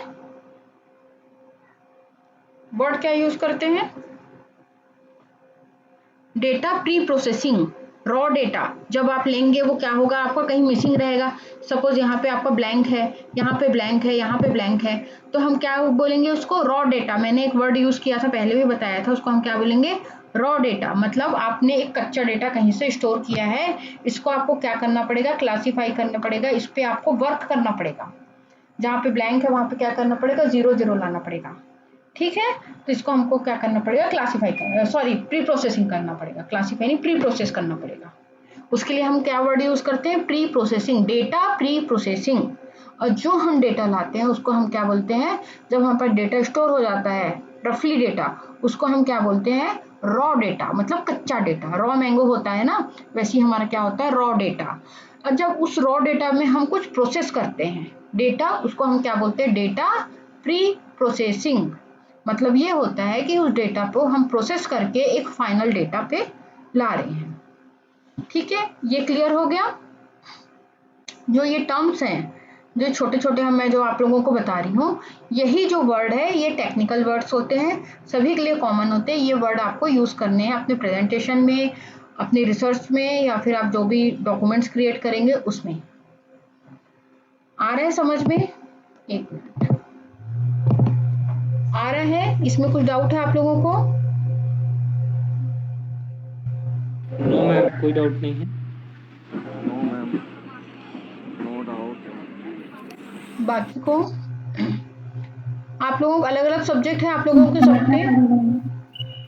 वर्ड क्या यूज करते हैं, data pre processing. Raw data जब आप लेंगे वो क्या होगा, आपका कहीं मिसिंग रहेगा, सपोज यहाँ पे आपका ब्लैंक है, यहाँ पे ब्लैंक है, यहाँ पे ब्लैंक है, तो हम क्या बोलेंगे उसको, रॉ डेटा। मैंने एक वर्ड यूज किया था, पहले भी बताया था, उसको हम क्या बोलेंगे, रॉ डेटा। मतलब आपने एक कच्चा डेटा कहीं से स्टोर किया है, इसको आपको क्या करना पड़ेगा, क्लासीफाई करना पड़ेगा, इस पे आपको वर्क करना पड़ेगा, जहाँ पे ब्लैंक है वहां पे क्या करना पड़ेगा, 0 लाना पड़ेगा। ठीक है, तो इसको हमको क्या करना पड़ेगा, क्लासीफाई करना, सॉरी प्री प्रोसेसिंग करना पड़ेगा, क्लासीफाई नहीं, प्री प्रोसेस करना पड़ेगा। उसके लिए हम क्या वर्ड यूज करते हैं, pre processing, data pre processing. और जो हम डेटा लाते हैं उसको हम क्या बोलते हैं, जब हमारे पास डेटा स्टोर हो जाता है, रफली डेटा, उसको हम क्या बोलते हैं, रॉ डेटा, मतलब कच्चा डेटा। रॉ मैंगो होता है ना, वैसे ही हमारा क्या होता है, रॉ डेटा। और जब उस रॉ डेटा में हम कुछ प्रोसेस करते हैं डेटा, उसको हम क्या बोलते हैं, डेटा प्री प्रोसेसिंग। मतलब ये होता है कि उस डेटा को हम प्रोसेस करके एक फाइनल डेटा पे ला रहे हैं। ठीक है, ये क्लियर हो गया? जो ये टर्म्स हैं, जो छोटे छोटे मैं जो आप लोगों को बता रही हूँ, यही जो वर्ड है ये टेक्निकल वर्ड्स होते हैं, सभी के लिए कॉमन होते हैं। ये वर्ड आपको यूज करने हैं अपने प्रेजेंटेशन में, अपनी रिसर्च में, या फिर आप जो भी डॉक्यूमेंट्स क्रिएट करेंगे उसमें। आ रहा है समझ में? एक मिनट, आ रहा है? इसमें कुछ डाउट है आप लोगों को? नो मैम, कोई डाउट नहीं है। No ma'am, no doubt. बाकी को आप लोगों को अलग अलग सब्जेक्ट है आप लोगों के सबके?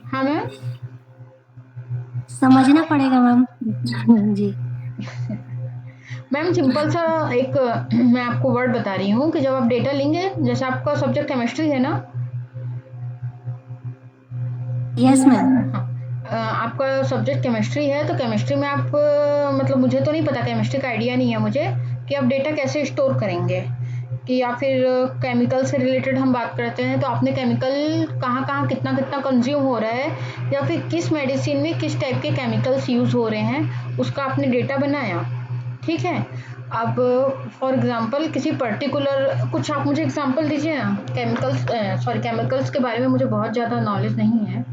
हाँ मैम, समझना पड़ेगा मैम। जी मैम सिंपल सा एक मैं आपको वर्ड बता रही हूँ कि जब आप डेटा लेंगे, जैसे आपका सब्जेक्ट केमिस्ट्री है ना, यस मैम। हाँ, आपका सब्जेक्ट केमिस्ट्री है, तो केमिस्ट्री में आप मतलब मुझे तो नहीं पता, केमिस्ट्री का आइडिया नहीं है मुझे कि आप डेटा कैसे स्टोर करेंगे, कि या फिर केमिकल से रिलेटेड हम बात करते हैं तो आपने केमिकल कहाँ कहाँ कितना कितना कंज्यूम हो रहा है, या फिर किस मेडिसिन में किस टाइप के केमिकल्स यूज हो रहे हैं, उसका आपने डेटा बनाया। ठीक है, अब फॉर एग्जांपल किसी पर्टिकुलर, कुछ आप मुझे एग्जांपल दीजिए ना, केमिकल्स, सॉरी केमिकल्स के बारे में मुझे बहुत ज़्यादा नॉलेज नहीं है।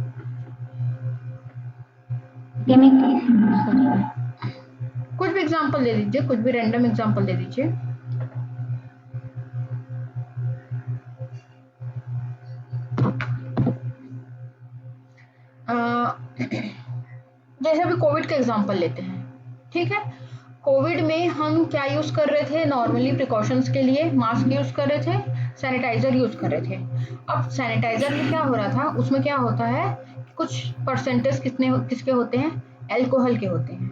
कुछ भी एग्जांपल दे दीजिए, कुछ भी रैंडम एग्जांपल दे दीजिए। जैसे अभी कोविड का एग्जांपल लेते हैं, ठीक है, कोविड में हम क्या यूज कर रहे थे, नॉर्मली प्रिकॉशंस के लिए मास्क यूज कर रहे थे, सैनिटाइजर यूज कर रहे थे। अब सैनिटाइजर में क्या हो रहा था, उसमें क्या होता है, कुछ परसेंटेज किसके होते हैं, अल्कोहल के होते हैं,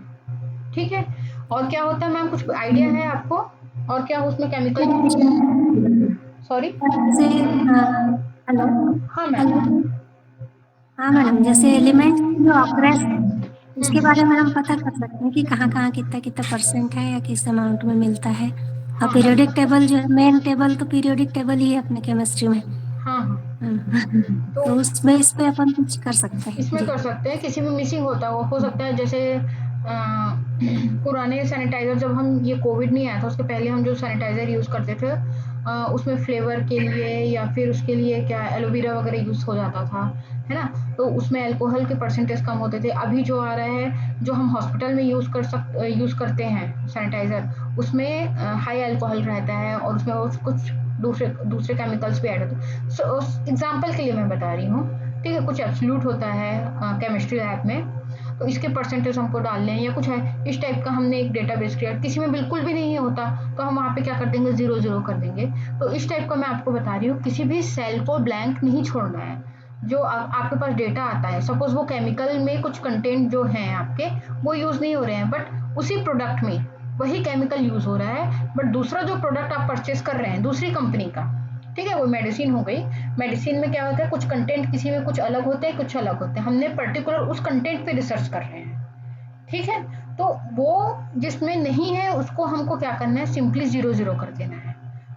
ठीक है। और क्या होता है मैम, कुछ आइडिया है आपको, और क्या उसमें केमिकल, सॉरी, जैसे हेलो हाँ मैम, हेलो हाँ मैडम, जैसे एलिमेंट्स जो अक्रेस है उसके बारे में हम पता कर सकते हैं कि कहाँ कहाँ कितना कितना परसेंट है या किस अमाउंट में मिलता है। और हाँ पीरियोडिक टेबल जो है, मेन टेबल तो पीरियोडिक टेबल ही है अपने केमिस्ट्री में। हाँ हाँ, तो तो उसमें इस पे अपन कुछ कर सकते हैं इसमें जी। कर सकते हैं, किसी में मिसिंग होता है वो हो सकता है, जैसे पुराने सैनिटाइजर, जब हम ये कोविड नहीं आया था उसके पहले हम जो सैनिटाइजर यूज करते थे, उसमें फ्लेवर के लिए या फिर उसके लिए क्या एलोवेरा वगैरह यूज हो जाता था, है ना, तो उसमें अल्कोहल के परसेंटेज कम होते थे। अभी जो आ रहा है, जो हम हॉस्पिटल में यूज करते हैं सैनिटाइजर, उसमें हाई अल्कोहल रहता है और उसमें कुछ दूसरे दूसरे केमिकल्स भी ऐड होते हैं। सो एग्जाम्पल के लिए मैं बता रही हूँ, ठीक है, कुछ एब्सोल्यूट होता है केमिस्ट्री लैब में, तो इसके परसेंटेज हमको डालने हैं या कुछ है इस टाइप का, हमने एक डेटाबेस क्रिएट, किसी में बिल्कुल भी नहीं होता तो हम वहाँ पे क्या कर देंगे, 0 0 कर देंगे। तो इस टाइप का मैं आपको बता रही हूँ, किसी भी सेल को ब्लैंक नहीं छोड़ना है। जो आपके पास डेटा आता है, सपोज वो केमिकल में कुछ कंटेंट जो है आपके वो यूज नहीं हो रहे हैं, बट उसी प्रोडक्ट में वही केमिकल यूज हो रहा है, बट दूसरा जो प्रोडक्ट आप परचेज कर रहे हैं दूसरी कंपनी का, ठीक है, वो मेडिसिन हो गई, मेडिसिन में क्या होता है, कुछ कंटेंट किसी में कुछ अलग होते हैं, कुछ अलग होते हैं, हमने पर्टिकुलर उस कंटेंट पे रिसर्च कर रहे हैं, ठीक है। तो वो जिसमें नहीं है उसको हमको क्या करना है, सिंपली 0 0 कर देना है,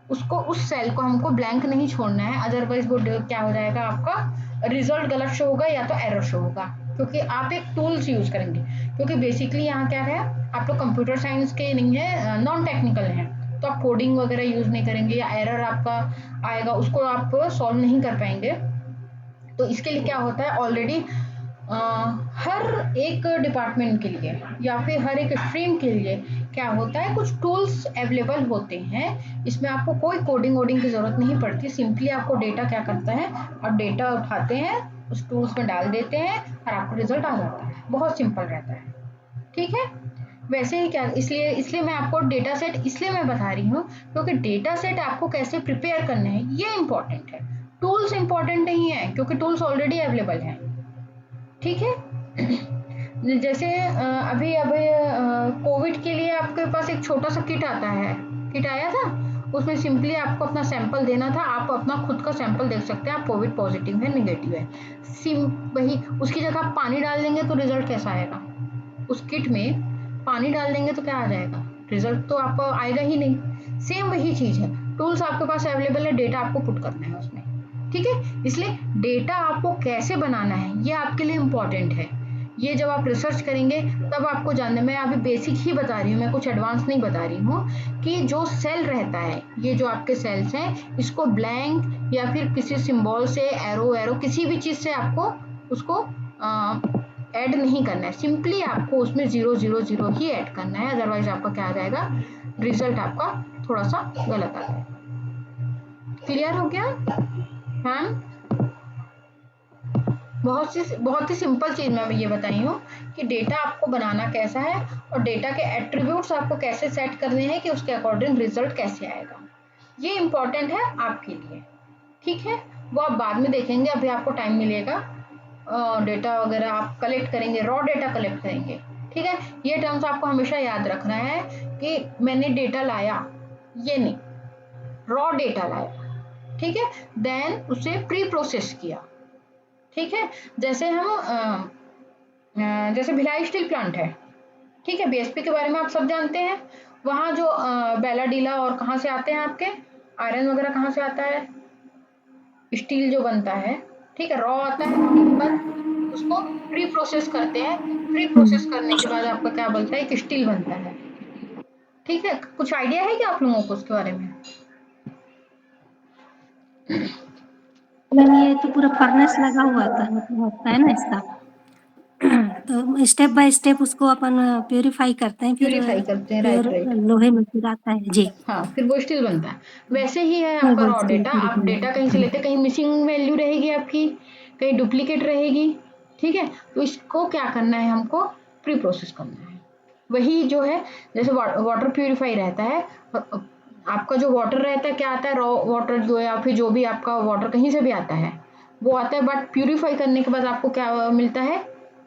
उसको उस सेल को हमको ब्लैंक नहीं छोड़ना है, अदरवाइज वो क्या हो जाएगा, आपका रिजल्ट गलत शो होगा या तो एरर शो होगा, क्योंकि आप एक टूल्स यूज करेंगे, क्योंकि बेसिकली यहाँ क्या है, आप तो कंप्यूटर साइंस के नहीं है, नॉन टेक्निकल है, तो आप कोडिंग वगैरह यूज नहीं करेंगे, या एरर आपका आएगा उसको आप सॉल्व नहीं कर पाएंगे। तो इसके लिए क्या होता है, ऑलरेडी हर एक डिपार्टमेंट के लिए या फिर हर एक स्ट्रीम के लिए क्या होता है, कुछ टूल्स अवेलेबल होते हैं, इसमें आपको कोई कोडिंग वोडिंग की जरूरत नहीं पड़ती, सिंपली आपको डेटा क्या करता है, आप डेटा उठाते हैं, उस टूल्स में डाल देते हैं और आपको रिजल्ट आ जाता है, बहुत सिंपल रहता है, ठीक है। वैसे ही क्या, इसलिए इसलिए मैं आपको डेटा सेट इसलिए मैं बता रही हूँ, क्योंकि डेटा सेट आपको कैसे प्रिपेयर करने हैं ये इंपॉर्टेंट है, टूल्स इंपॉर्टेंट नहीं है, क्योंकि टूल्स ऑलरेडी अवेलेबल हैं, ठीक है। जैसे अभी अभी कोविड के लिए आपके पास एक छोटा सा किट आता है, किट आया था, उसमें सिंपली आपको अपना सैंपल देना था, आप अपना खुद का सैंपल देख सकते हैं, आप कोविड पॉजिटिव है निगेटिव है, सिम वही, उसकी जगह आप पानी डाल देंगे तो रिजल्ट कैसा आएगा, उस किट में पानी डाल देंगे तो क्या आ जाएगा, रिजल्ट तो आपको आएगा ही नहीं। सेम वही चीज है, टूल्स आपके पास अवेलेबल है, डेटा आपको पुट करना है उसमें, ठीक है। इसलिए डेटा आपको कैसे बनाना है ये आपके लिए इम्पोर्टेंट है, ये जब आप रिसर्च करेंगे तब आपको जानना, मैं अभी बेसिक ही बता रही हूँ, मैं कुछ एडवांस नहीं बता रही हूँ, कि जो सेल रहता है, ये जो आपके सेल्स हैं, इसको ब्लैंक या फिर किसी सिंबल से, एरो एरो किसी भी चीज से आपको उसको ऐड नहीं करना है, सिंपली आपको उसमें 0 0 0 ही ऐड करना है, अदरवाइज आपका क्या आ जाएगा, रिजल्ट आपका थोड़ा सा गलत आ जाएगा। क्लियर हो गया मैम? बहुत ही सिंपल चीज मैं ये बताई हूँ कि डेटा आपको बनाना कैसा है और डेटा के एट्रीब्यूट्स आपको कैसे सेट करने हैं कि उसके अकॉर्डिंग रिजल्ट कैसे आएगा, ये इंपॉर्टेंट है आपके लिए, ठीक है। वो आप बाद में देखेंगे, अभी आपको टाइम मिलेगा, डेटा वगैरह आप कलेक्ट करेंगे, रॉ डेटा कलेक्ट करेंगे, ठीक है। ये टर्म्स आपको हमेशा याद रखना है कि मैंने डेटा लाया, ये नहीं, रॉ डेटा लाया, ठीक है, देन उसे प्री प्रोसेस किया, ठीक है। जैसे हम जैसे भिलाई स्टील प्लांट है, ठीक है, बीएसपी के बारे में आप सब जानते हैं, वहाँ जो बेला डीला और कहाँ से आते हैं आपके, आयरन वगैरह कहाँ से आता है, स्टील जो बनता है, ठीक है, रॉ आता है, रॉ के बाद उसको प्री प्रोसेस करते हैं, प्री प्रोसेस करने के बाद आपका क्या बनता है, एक स्टील बनता है, ठीक है। कुछ आइडिया है क्या आप लोगों को उसके बारे में? मतलब ये तो पूरा फर्नेस लगा हुआ था, मतलब होता है ना इसका, तो स्टेप बाय स्टेप उसको अपन प्यूरिफाई करते हैं, फिर प्यूरिफाई करते हैं, राइट प्योर राइट, लोहे में फिर आता है जी। हाँ, फिर वो स्टील बनता है। वैसे ही है फिर आपका वो रॉ स्टील डेटा, आप डेटा कहीं से प्यूरिफाई। लेते, कहीं मिसिंग वैल्यू रहेगी आपकी, कहीं डुप्लीकेट रहेगी, ठीक है, तो इसको क्या करना है, हमको प्री प्रोसेस करना है। वही जो है, जैसे वाटर प्यूरिफाई रहता है, आपका जो वाटर रहता है क्या आता है, रॉ वाटर जो है या फिर जो भी आपका वाटर कहीं से भी आता है वो आता है, बट प्यूरिफाई करने के बाद आपको क्या मिलता है,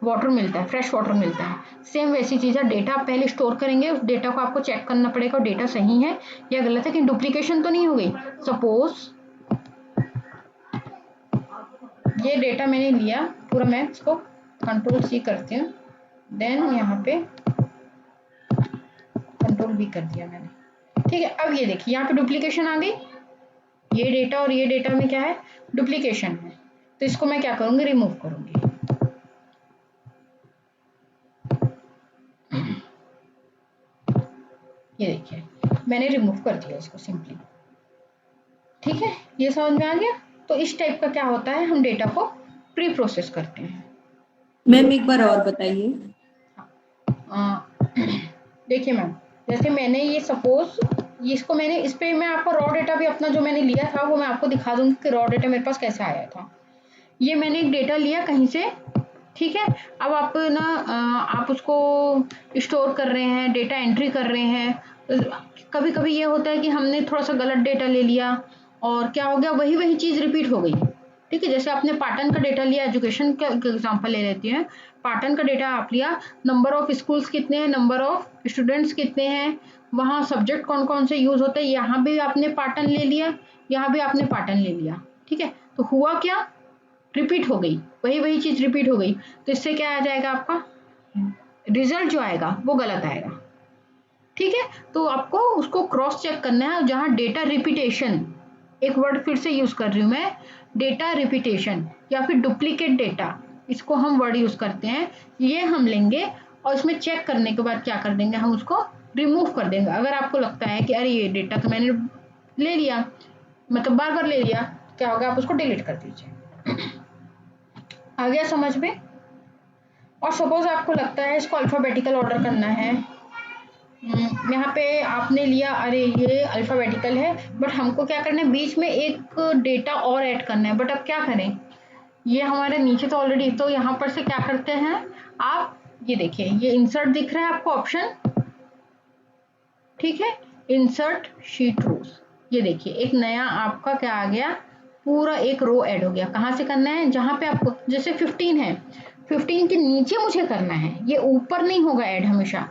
वाटर मिलता है, फ्रेश वाटर मिलता है। सेम वैसी चीज़ है, डेटा आप पहले स्टोर करेंगे, उस डेटा को आपको चेक करना पड़ेगा डेटा सही है या गलत है, कि डुप्लीकेशन तो नहीं हो गई। सपोज ये डेटा मैंने लिया पूरा, मैं इसको कंट्रोल-C करती हूँ, देन यहाँ पे कंट्रोल-V कर दिया मैंने, ठीक है। अब ये देखिए यहाँ पे डुप्लीकेशन आ गई, ये डेटा और ये डेटा में क्या है, डुप्लीकेशन है, तो इसको मैं क्या करूँगी, रिमूव करूँगी। ये देखिए मैंने रिमूव कर दिया इसको सिंपली, ठीक है। ये समझ में आ गया। तो इस टाइप का क्या होता है, हम डेटा को प्री प्रोसेस करते हैं। मैम एक बार और बताइए। देखिए मैम, जैसे मैंने ये सपोज इसको मैंने इस पे मैं आपको रॉ डेटा भी अपना जो मैंने लिया था वो मैं आपको दिखा दूंगी कि रॉ डेटा मेरे पास कैसे आया था। ये मैंने एक डेटा लिया कहीं से, ठीक है। अब आप ना आप उसको स्टोर कर रहे हैं, डेटा एंट्री कर रहे हैं, कभी कभी ये होता है कि हमने थोड़ा सा गलत डेटा ले लिया और क्या हो गया, वही वही चीज़ रिपीट हो गई, ठीक है। जैसे आपने पाटन का डेटा लिया, एजुकेशन का एग्जांपल ले लेती हैं, पाटन का डेटा आप लिया, नंबर ऑफ स्कूल्स कितने हैं, नंबर ऑफ स्टूडेंट्स कितने हैं, वहाँ सब्जेक्ट कौन कौन से यूज होते हैं, यहाँ भी आपने पाटन ले लिया, यहाँ भी आपने पाटन ले लिया, ठीक है। तो हुआ क्या, रिपीट हो गई, वही वही चीज रिपीट हो गई, तो इससे क्या आ जाएगा, आपका रिजल्ट जो आएगा वो गलत आएगा, ठीक है। तो आपको उसको क्रॉस चेक करना है, जहां डेटा रिपीटेशन, एक वर्ड फिर से यूज कर रही हूं मैं, डेटा रिपीटेशन या फिर डुप्लीकेट डेटा, इसको हम वर्ड यूज करते हैं, ये हम लेंगे और इसमें चेक करने के बाद क्या कर देंगे, हम उसको रिमूव कर देंगे। अगर आपको लगता है कि अरे ये डेटा तो मैंने ले लिया, मतलब बार बार ले लिया, क्या होगा, आप उसको डिलीट कर दीजिए। आ गया समझ में। और सपोज आपको लगता है इसको अल्फाबेटिकल ऑर्डर करना है, यहाँ पे आपने लिया, अरे ये अल्फाबेटिकल है बट हमको क्या करना है, बीच में एक डेटा और ऐड करना है, बट अब क्या करें, ये हमारे नीचे तो ऑलरेडी, तो यहाँ पर से क्या करते हैं आप, ये देखिए ये इंसर्ट दिख रहा है आपको ऑप्शन, ठीक है, इंसर्ट शीट रोज, ये देखिए एक नया आपका क्या आ गया, पूरा एक रो ऐड हो गया। कहाँ से करना है, जहाँ पे आपको जैसे 15 है, 15 के नीचे मुझे करना है, ये ऊपर नहीं होगा ऐड हमेशा,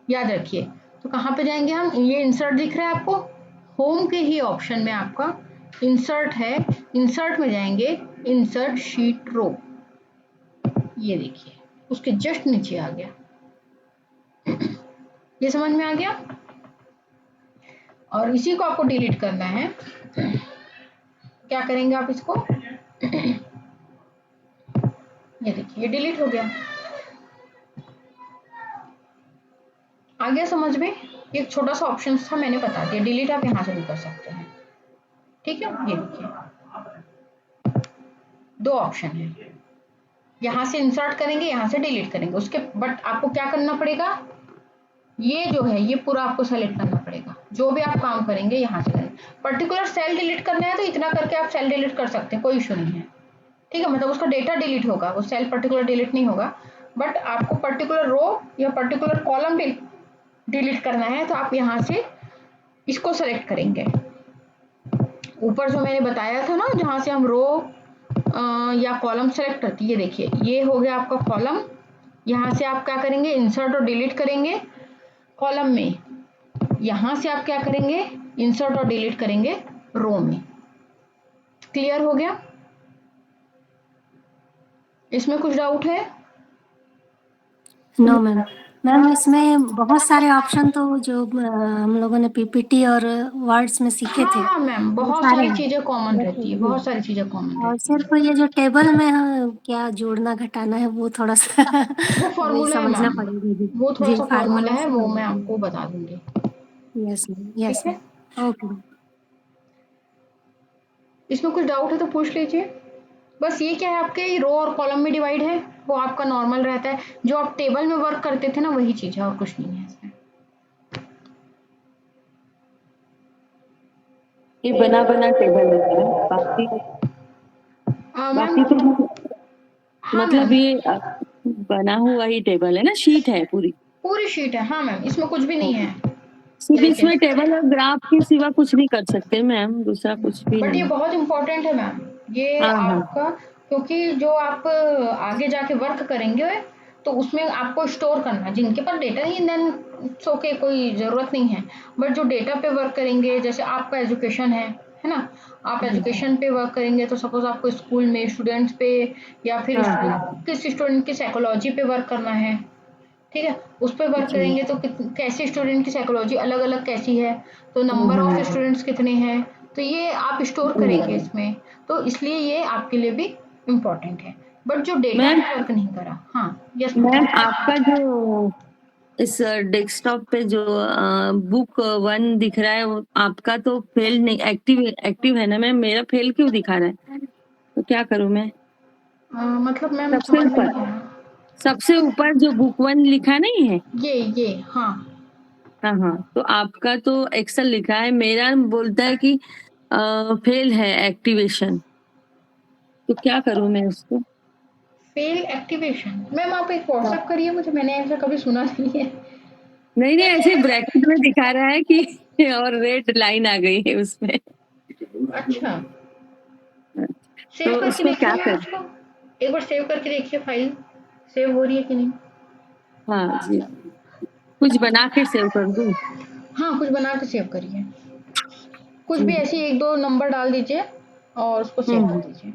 याद रखिए। तो कहाँ पे जाएंगे हम, ये इंसर्ट दिख रहा है आपको, होम के ही ऑप्शन में आपका इंसर्ट है, इंसर्ट में जाएंगे, इंसर्ट शीट रो, ये देखिए उसके जस्ट नीचे आ गया। ये समझ में आ गया। और इसी को आपको डिलीट करना है, क्या करेंगे आप इसको, ये देखिए ये डिलीट हो गया। आ गया समझ में। एक छोटा सा ऑप्शन था, मैंने बता दिया, डिलीट आप यहाँ से भी कर सकते हैं, ठीक है। ये देखिए दो ऑप्शन है, यहाँ से इंसर्ट करेंगे, यहाँ से डिलीट करेंगे, उसके बट आपको क्या करना पड़ेगा, ये जो है ये पूरा आपको सेलेक्ट करना पड़ेगा, जो भी आप काम करेंगे यहाँ से करेंगे। पर्टिकुलर सेल डिलीट करना है तो इतना करके आप सेल डिलीट कर सकते हैं, कोई इशू नहीं है, ठीक है। मतलब उसका डेटा डिलीट होगा, वो सेल पर्टिकुलर डिलीट नहीं होगा, बट आपको पर्टिकुलर रो या पर्टिकुलर कॉलम डिलीट करना है तो आप यहाँ से इसको सेलेक्ट करेंगे। ऊपर जो मैंने बताया था ना, जहाँ से हम रो या कॉलम सेलेक्ट करती है, ये देखिए ये हो गया आपका कॉलम, यहाँ से आप क्या करेंगे, इंसर्ट और डिलीट करेंगे कॉलम में, यहाँ से आप क्या करेंगे, इंसर्ट और डिलीट करेंगे रो में। क्लियर हो गया। इसमें कुछ डाउट है? No ma'am. मैम इसमें बहुत सारे ऑप्शन तो जो हम लोगों ने पीपीटी और वर्ड्स में सीखे थे हाँ मैम, वो बहुत सारे सारी हैं। चीजें कॉमन बस रहती है, जी, बहुत सारी चीजें कॉमन और रहती है। सिर्फ ये जो टेबल में क्या जोड़ना घटाना है वो थोड़ा सा वो अभी फॉर्मूला है समझना मैम, पड़ेगा जी। वो थोड़ा जी सा फॉर्मूला फार्मूला है, वो मैं आपको बता दूंगी, यस मैम, ठीक यस है। Ma'am, okay. इसमें कुछ डाउट है तो पूछ लीजिए। बस ये क्या है, आपके रो और कॉलम में डिवाइड है, वो आपका नॉर्मल रहता है, जो आप टेबल में वर्क करते थे ना वही चीज है, और कुछ नहीं है इसमें। ये बना बना टेबल होता है, बाकी मैम बाकी तो हाँ मतलब मैम, ये बना हुआ ही टेबल है ना, शीट है पूरी। पूरी शीट है, हाँ मैम, इसमें कुछ भी नहीं है। सिर्फ लेकिन इसमें टेबल और ग्राफ के सिवा कुछ नहीं कर सकते मैम, दूसरा कुछ भी बट ये नहीं। बहुत इम्पोर्टेंट है मैम, ये हाँ हाँ आपका, क्योंकि जो आप आगे जाके वर्क करेंगे तो उसमें आपको स्टोर करना है। जिनके पास डेटा नहीं देन इट्स ओके, कोई ज़रूरत नहीं है। बट जो डेटा पे वर्क करेंगे, जैसे आपका एजुकेशन है ना, आप एजुकेशन पे वर्क करेंगे तो सपोज आपको स्कूल में स्टूडेंट्स पे या फिर हाँ हाँ किस स्टूडेंट की साइकोलॉजी पे वर्क करना है, ठीक है, उस पे वर्क जी। करेंगे तो कैसे स्टूडेंट की साइकोलॉजी अलग अलग कैसी है, तो नंबर ऑफ स्टूडेंट्स कितने हैं, तो ये आप स्टोर करेंगे इसमें, तो इसलिए ये आपके लिए भी इम्पोर्टेंट है। बट जो डेटा मैम पे वर्क नहीं करा, हाँ यस मैम मैम। आपका जो इस डेस्कटॉप पे जो बुक 1 दिख रहा है, वो आपका तो फेल नहीं, एक्टिव एक्टिव है ना मैम? मेरा फेल क्यों दिखा रहा है? तो क्या करूं मैं? मतलब मैम सबसे समझ में ऊपर, नहीं आया। सबसे ऊपर जो बुक 1 लिखा नहीं है? ये हाँ, हाँ हाँ, तो आपका तो एक्सेल लिखा है, मेरा बोलता है कि फेल है एक्टिवेशन। तो क्या करूं मैं उसको? फेल एक्टिवेशन मैम आप एक हाँ। व्हाट्सएप करिए मुझे, मैंने ऐसा कभी सुना नहीं है। नहीं नहीं, ऐसे ब्रैकेट में दिखा रहा है कि और रेड लाइन आ गई है उसमें। अच्छा, तो सेव करके उसको देखिए क्या मैम कर? उसको, एक बार सेव करके देखिए, फाइल सेव हो रही है कि नहीं। हाँ जी, कुछ बना के सेव कर दूं? हाँ कुछ बना के सेव करिए, कुछ भी हम्म ऐसी एक दो नंबर डाल दीजिए और उसको सेव कर हम्म। दीजिए।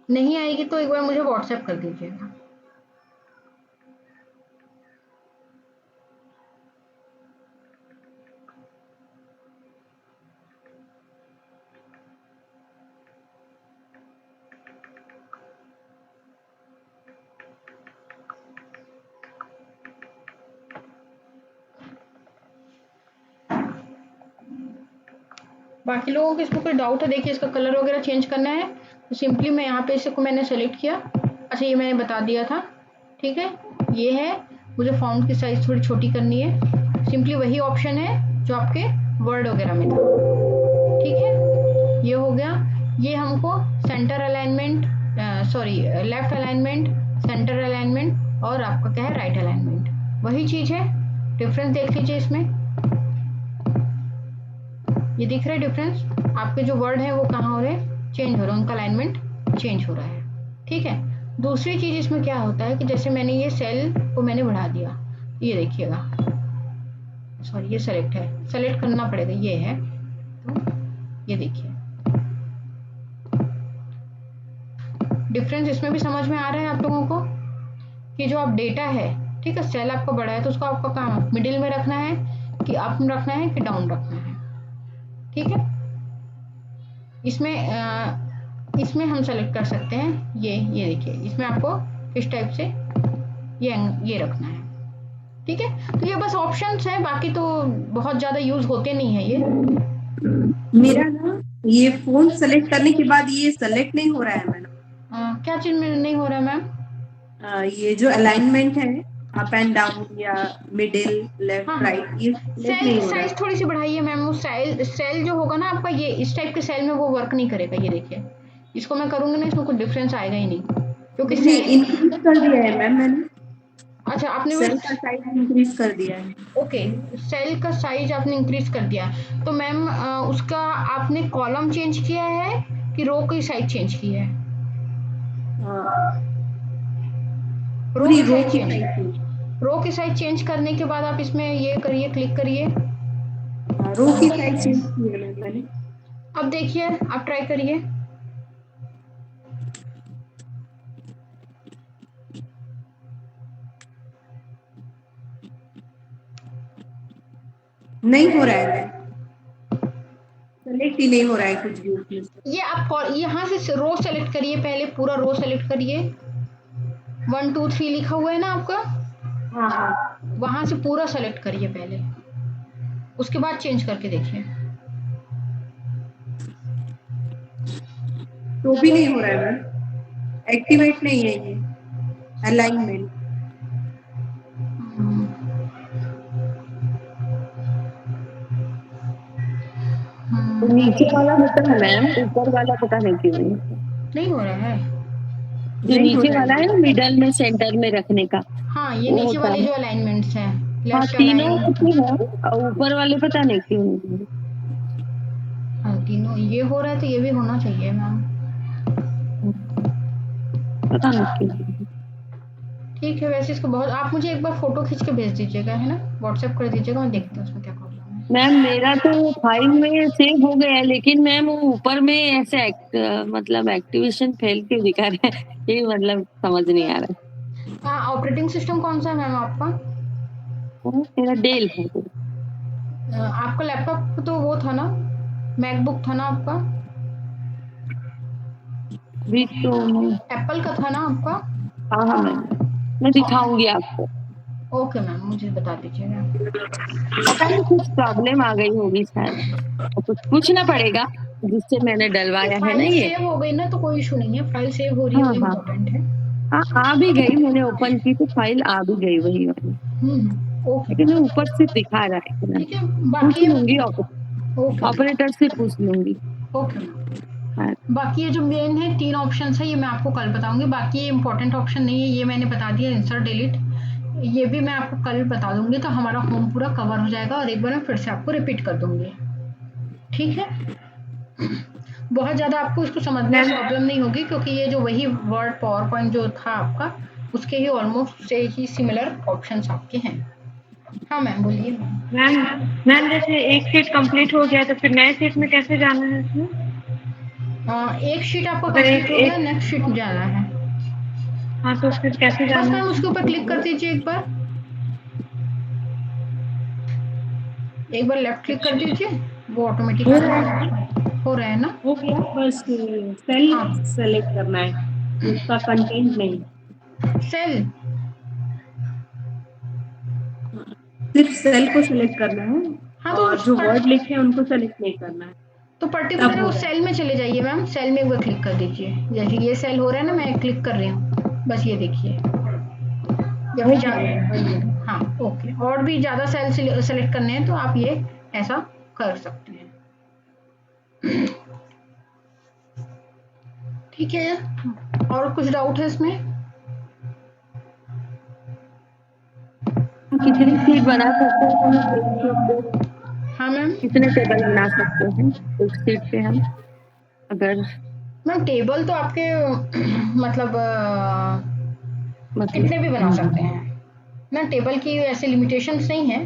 नहीं आएगी तो एक बार मुझे व्हाट्सएप कर दीजिएगा। बाकी लोगों को इसमें कोई डाउट है, देखिए इसका कलर वगैरह चेंज करना है तो सिंपली मैं यहाँ पे इसको मैंने सेलेक्ट किया। अच्छा ये मैंने बता दिया था, ठीक है, ये है, मुझे फॉन्ट की साइज थोड़ी छोटी करनी है, सिंपली वही ऑप्शन है जो आपके वर्ड वगैरह में था, ठीक है, ये हो गया। ये हमको centre alignment, sorry left alignment, centre alignment और आपका क्या है राइट अलाइनमेंट, वही चीज़ है। डिफरेंस देख लीजिए इसमें, ये दिख रहा है डिफरेंस, आपके जो वर्ड है वो कहाँ हो रहे हैं, चेंज हो रहे हैं, उनका अलाइनमेंट चेंज हो रहा है, ठीक है। दूसरी चीज इसमें क्या होता है कि जैसे मैंने ये सेल को मैंने बढ़ा दिया, ये देखिएगा, सॉरी ये सेलेक्ट है, सेलेक्ट करना पड़ेगा, ये है, तो ये देखिए डिफरेंस इसमें भी समझ में आ रहा है आप लोगों को कि जो आप डेटा है, ठीक है, सेल आपका बड़ा है तो उसको आपका काम मिडिल में रखना है कि अप में रखना है कि डाउन रखना है, ठीक है। इसमें इसमें हम सेलेक्ट कर सकते हैं, ये देखिए इसमें आपको किस टाइप से ये रखना है, ठीक है। तो ये बस ऑप्शंस हैं, बाकी तो बहुत ज़्यादा यूज होते नहीं है ये। मेरा ना ये फोन सेलेक्ट करने के बाद ये सेलेक्ट नहीं हो रहा है मैडम। क्या चीज़ में नहीं हो रहा है मैम? ये जो अलाइनमेंट है, अप एंड डाउन या मिडिल हाँ लेफ्ट हाँ, राइट, ये सेलेक्ट सेल नहीं की हो रहा साइज है। थोड़ी सी बढ़ाइए मैम, वो सेल जो होगा ना आपका, ये इस टाइप के सेल में वो वर्क नहीं करेगा, ये देखिए इसको मैं करूँगी ना, इसमें कुछ डिफरेंस आएगा ही नहीं, क्योंकि नहीं नहीं, सेल, इंक्रीज कर दिया है मैम मैंने, अच्छा आपने वो, सेल का साइज इंक्रीज कर दिया है। ओके, सेल का साइज आपने इंक्रीज कर दिया, तो मैम उसका आपने कॉलम चेंज किया है कि रो की साइज चेंज की है? हाँ, रो पूरी की रो साइज की चेंज, साइज थी। रो की साइज चेंज करने के बाद आप इसमें ये करिए, क्लिक करिए, हाँ, रो की साइज चेंज की है मैम मैंने। अब देखिए आप ट्राई करिए, नहीं हो रहा है मैम, सेलेक्ट ही नहीं हो रहा है कुछ भी उसमें से। ये आप यहाँ से रो सेलेक्ट करिए, पहले पूरा रो सेलेक्ट करिए, 1 2 3 लिखा हुआ है ना आपका, हाँ हाँ, वहां से पूरा सेलेक्ट करिए पहले, उसके बाद चेंज करके देखिए। तो भी नहीं हो रहा है मैम, एक्टिवेट नहीं है ये अलाइनमेंट। तो नीचे वाला होता है मैम, ऊपर वाला पता नहीं क्यों नहीं होता। नहीं हो रहा है। जो नहीं नीचे हो रहा वाला है। है ना मिडल में सेंटर में रखने का, हाँ, ये वो नीचे होता वाले है। जो अलाइनमेंट्स हैं, हाँ लेफ्ट तीनों अलाइन। होते हैं और ऊपर वाले पता नहीं क्यों नहीं है। हाँ, तीनों ये हो रहा है तो ये भी होना चाहिए मैम। पता नहीं क्यों नहीं है। ठीक है, वैसे इसको बहुत, आप मुझे एक बार फोटो खींच के भेज दीजिएगा, है ना, व्हाट्सएप कर दीजिएगा, मैं देखती हूँ उसमें क्या प्रॉब्लम है। मैम मेरा तो फाइल में सेव हो गया है, लेकिन मैम वो ऊपर में ऐसे मतलब एक्टिवेशन फेल क्यों दिखा रहा है, ये मतलब समझ नहीं आ रहा है। हाँ, ऑपरेटिंग सिस्टम कौन सा है मैम आपका? मेरा डेल है। आपका लैपटॉप तो वो था ना, मैकबुक था ना आपका? भी तो एप्पल का था ना आपका? हाँ हाँ मैम, मैं दिखाऊंगी आपको। ओके मैम, मुझे बता दीजिएगा। पता नहीं कुछ प्रॉब्लम आ गई होगी शायद, तो कुछ पूछना पड़ेगा जिससे मैंने डलवाया है ना फाइल ये। सेव हो गई ना तो कोई इशू नहीं है, फाइल सेव हो रही है हाँ वो हाँ इम्पोर्टेंट है। हाँ, आ भी गई, मैंने ओपन की तो फाइल आ भी गई वही वाली, ओके लेकिन वो ऊपर से दिखा रहा है कि ठीक है। पूछ बाकी लूंगी ओके ऑपरेटर से पूछ लूंगी। ओके। हाँ, बाकी ये जो मेन है 3 ऑप्शंस है, ये मैं आपको कल बताऊंगी। बाकी ये इंपॉर्टेंट ऑप्शन नहीं है, ये मैंने बता दिया, इंसर्ट डिलीट, ये भी मैं आपको कल बता दूंगी, तो हमारा होम पूरा कवर हो जाएगा। और एक बार मैं फिर से आपको रिपीट कर दूंगी, ठीक है। बहुत ज़्यादा आपको इसको समझने में प्रॉब्लम नहीं होगी, क्योंकि ये जो वही वर्ड पावर पॉइंट जो था आपका, उसके ही ऑलमोस्ट से ही सिमिलर ऑप्शंस आपके हैं। हाँ मैम, बोलिए। मैम मैम जैसे एक शीट कंप्लीट हो गया तो फिर नए शीट में कैसे जाना है इसमें? एक शीट आपका अगर कंप्लीट हो गया, एक नेक्स्ट शीट जाना है। हाँ तो फिर कैसे बस जाना मैम उसके ऊपर क्लिक कर है? दीजिए एक बार लेफ्ट क्लिक कर दीजिए, वो ऑटोमेटिक हो आ रहा जाएगा। है, हो रहा है ना? हो गया, बस सेल हाँ, सेलेक्ट करना है, उसका कंटेंट नहीं, सेल। सिर्फ सेल को सिलेक्ट करना है हाँ तो और जो वर्ड लिखे हैं उनको सेलेक्ट नहीं करना है, तो तब पर्टिकुलर हो उस जाएगा। सेल में चले जाइए मैम, सेल में एक बार क्लिक कर दीजिए। जैसे ये सेल हो रहा है ना, मैं क्लिक कर रही हूँ, बस ये देखिए। या हो फिर गया मैम, बन गया। हाँ ओके, और भी ज़्यादा सेल सेलेक्ट करने हैं तो आप ये ऐसा कर सकते हैं, ठीक है। और कुछ डाउट है इसमें? कितनी शीट बना सकते हैं हम एक शीट पे? हाँ मैम। कितने टेबल बना सकते हैं एक शीट पे हम, अगर मैम टेबल तो आपके मतलब कितने भी बना सकते मतलब हैं ना, टेबल की ऐसे लिमिटेशंस नहीं है।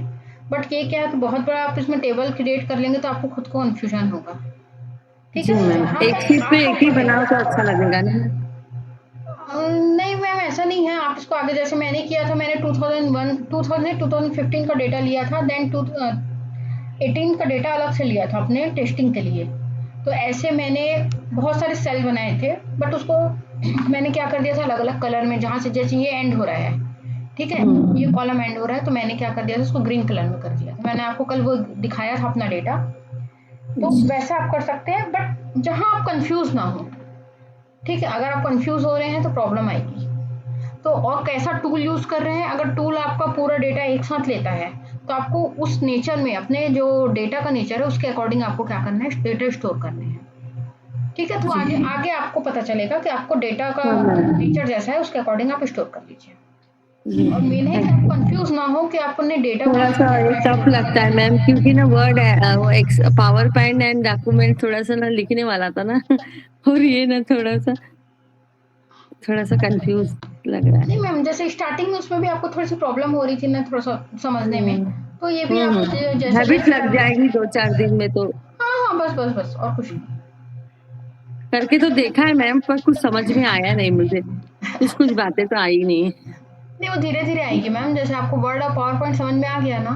बट ये क्या है कि बहुत बड़ा आप इसमें टेबल क्रिएट कर लेंगे तो आपको खुद को कंफ्यूजन होगा, ठीक जी है। मैम, जहाँ एक शीट तक पे एक ही बनाओ तो आप अच्छा लगेगा ना। नहीं मैम, ऐसा नहीं है। आप इसको आगे, जैसे मैंने किया था, मैंने 2015 का डेटा लिया था, देन 18 का डेटा अलग से लिया था अपने टेस्टिंग के लिए। तो ऐसे मैंने बहुत सारे सेल बनाए थे, बट उसको मैंने क्या कर दिया था, अलग अलग कलर में, जहाँ से जैसे ये एंड हो रहा है, ठीक है, ये कॉलम एंड हो रहा है, तो मैंने क्या कर दिया था, उसको ग्रीन कलर में कर दिया था। मैंने आपको कल वो दिखाया था अपना डेटा, तो वैसा आप कर सकते हैं, बट जहाँ आप कंफ्यूज ना हो, ठीक है। अगर आप कंफ्यूज हो रहे हैं तो प्रॉब्लम आएगी। तो और कैसा टूल यूज कर रहे हैं, अगर टूल आपका पूरा डेटा एक साथ लेता है तो आपको उस नेचर में, अपने जो डेटा का नेचर है उसके अकॉर्डिंग आपको क्या करना है, डेटा स्टोर करने हैं, ठीक है। तो आगे आगे आपको पता चलेगा कि आपको डेटा का नेचर जैसा है उसके अकॉर्डिंग आप स्टोर कर लीजिए। और मेन है कि आप कंफ्यूज ना हो कि आपको ने डेटा थोड़ा सा टफ लगता है मैम, क्योंकि ना वर्ड वो पावर पॉइंट एंड डॉक्यूमेंट थोड़ा सा ना लिखने वाला था ना और ये ना थोड़ा सा कंफ्यूज लग रहा है। नहीं मैम, जैसे स्टार्टिंग में उसमें भी आपको थोड़ी सी प्रॉब्लम हो रही थी ना, थोड़ा सा समझने में, तो ये भी आप जैसे हैबिट लग जाएगी 2-4 दिन में तो। हाँ हाँ, बस बस बस, और कुछ नहीं। करके तो देखा है मैम, पर कुछ समझ में आया नहीं मुझे, कुछ बातें तो आई नहीं। नहीं, वो धीरे धीरे आएगी मैम, जैसे आपको वर्ड और पावर पॉइंट समझ में आ गया ना,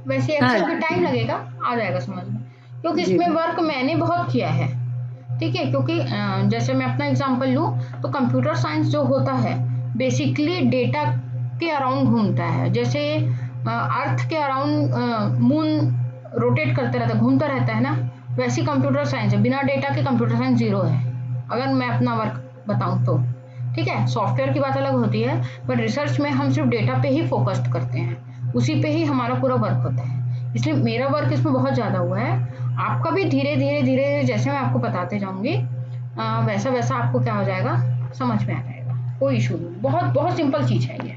वैसे हाँ एक्सेल में टाइम लगेगा, आ जाएगा समझ में, क्योंकि जी इसमें वर्क मैंने बहुत किया है, ठीक है। क्योंकि जैसे मैं अपना एग्जांपल लूँ, तो कंप्यूटर साइंस जो होता है बेसिकली डेटा के अराउंड घूमता है। जैसे अर्थ के अराउंड मून रोटेट करते रहता है, घूमता रहता है ना, वैसी कंप्यूटर साइंस है। बिना डेटा के कंप्यूटर साइंस जीरो है, अगर मैं अपना वर्क बताऊं तो, ठीक है। सॉफ्टवेयर की बात अलग होती है, पर रिसर्च में हम सिर्फ डेटा पे ही फोकस्ड करते हैं, उसी पे ही हमारा पूरा वर्क होता है, इसलिए मेरा वर्क इसमें बहुत ज़्यादा हुआ है। आपका भी धीरे धीरे धीरे जैसे मैं आपको बताते जाऊंगी वैसा वैसा आपको क्या हो जाएगा, समझ में आ जाएगा, कोई इशू नहीं, बहुत बहुत सिंपल चीज है ये।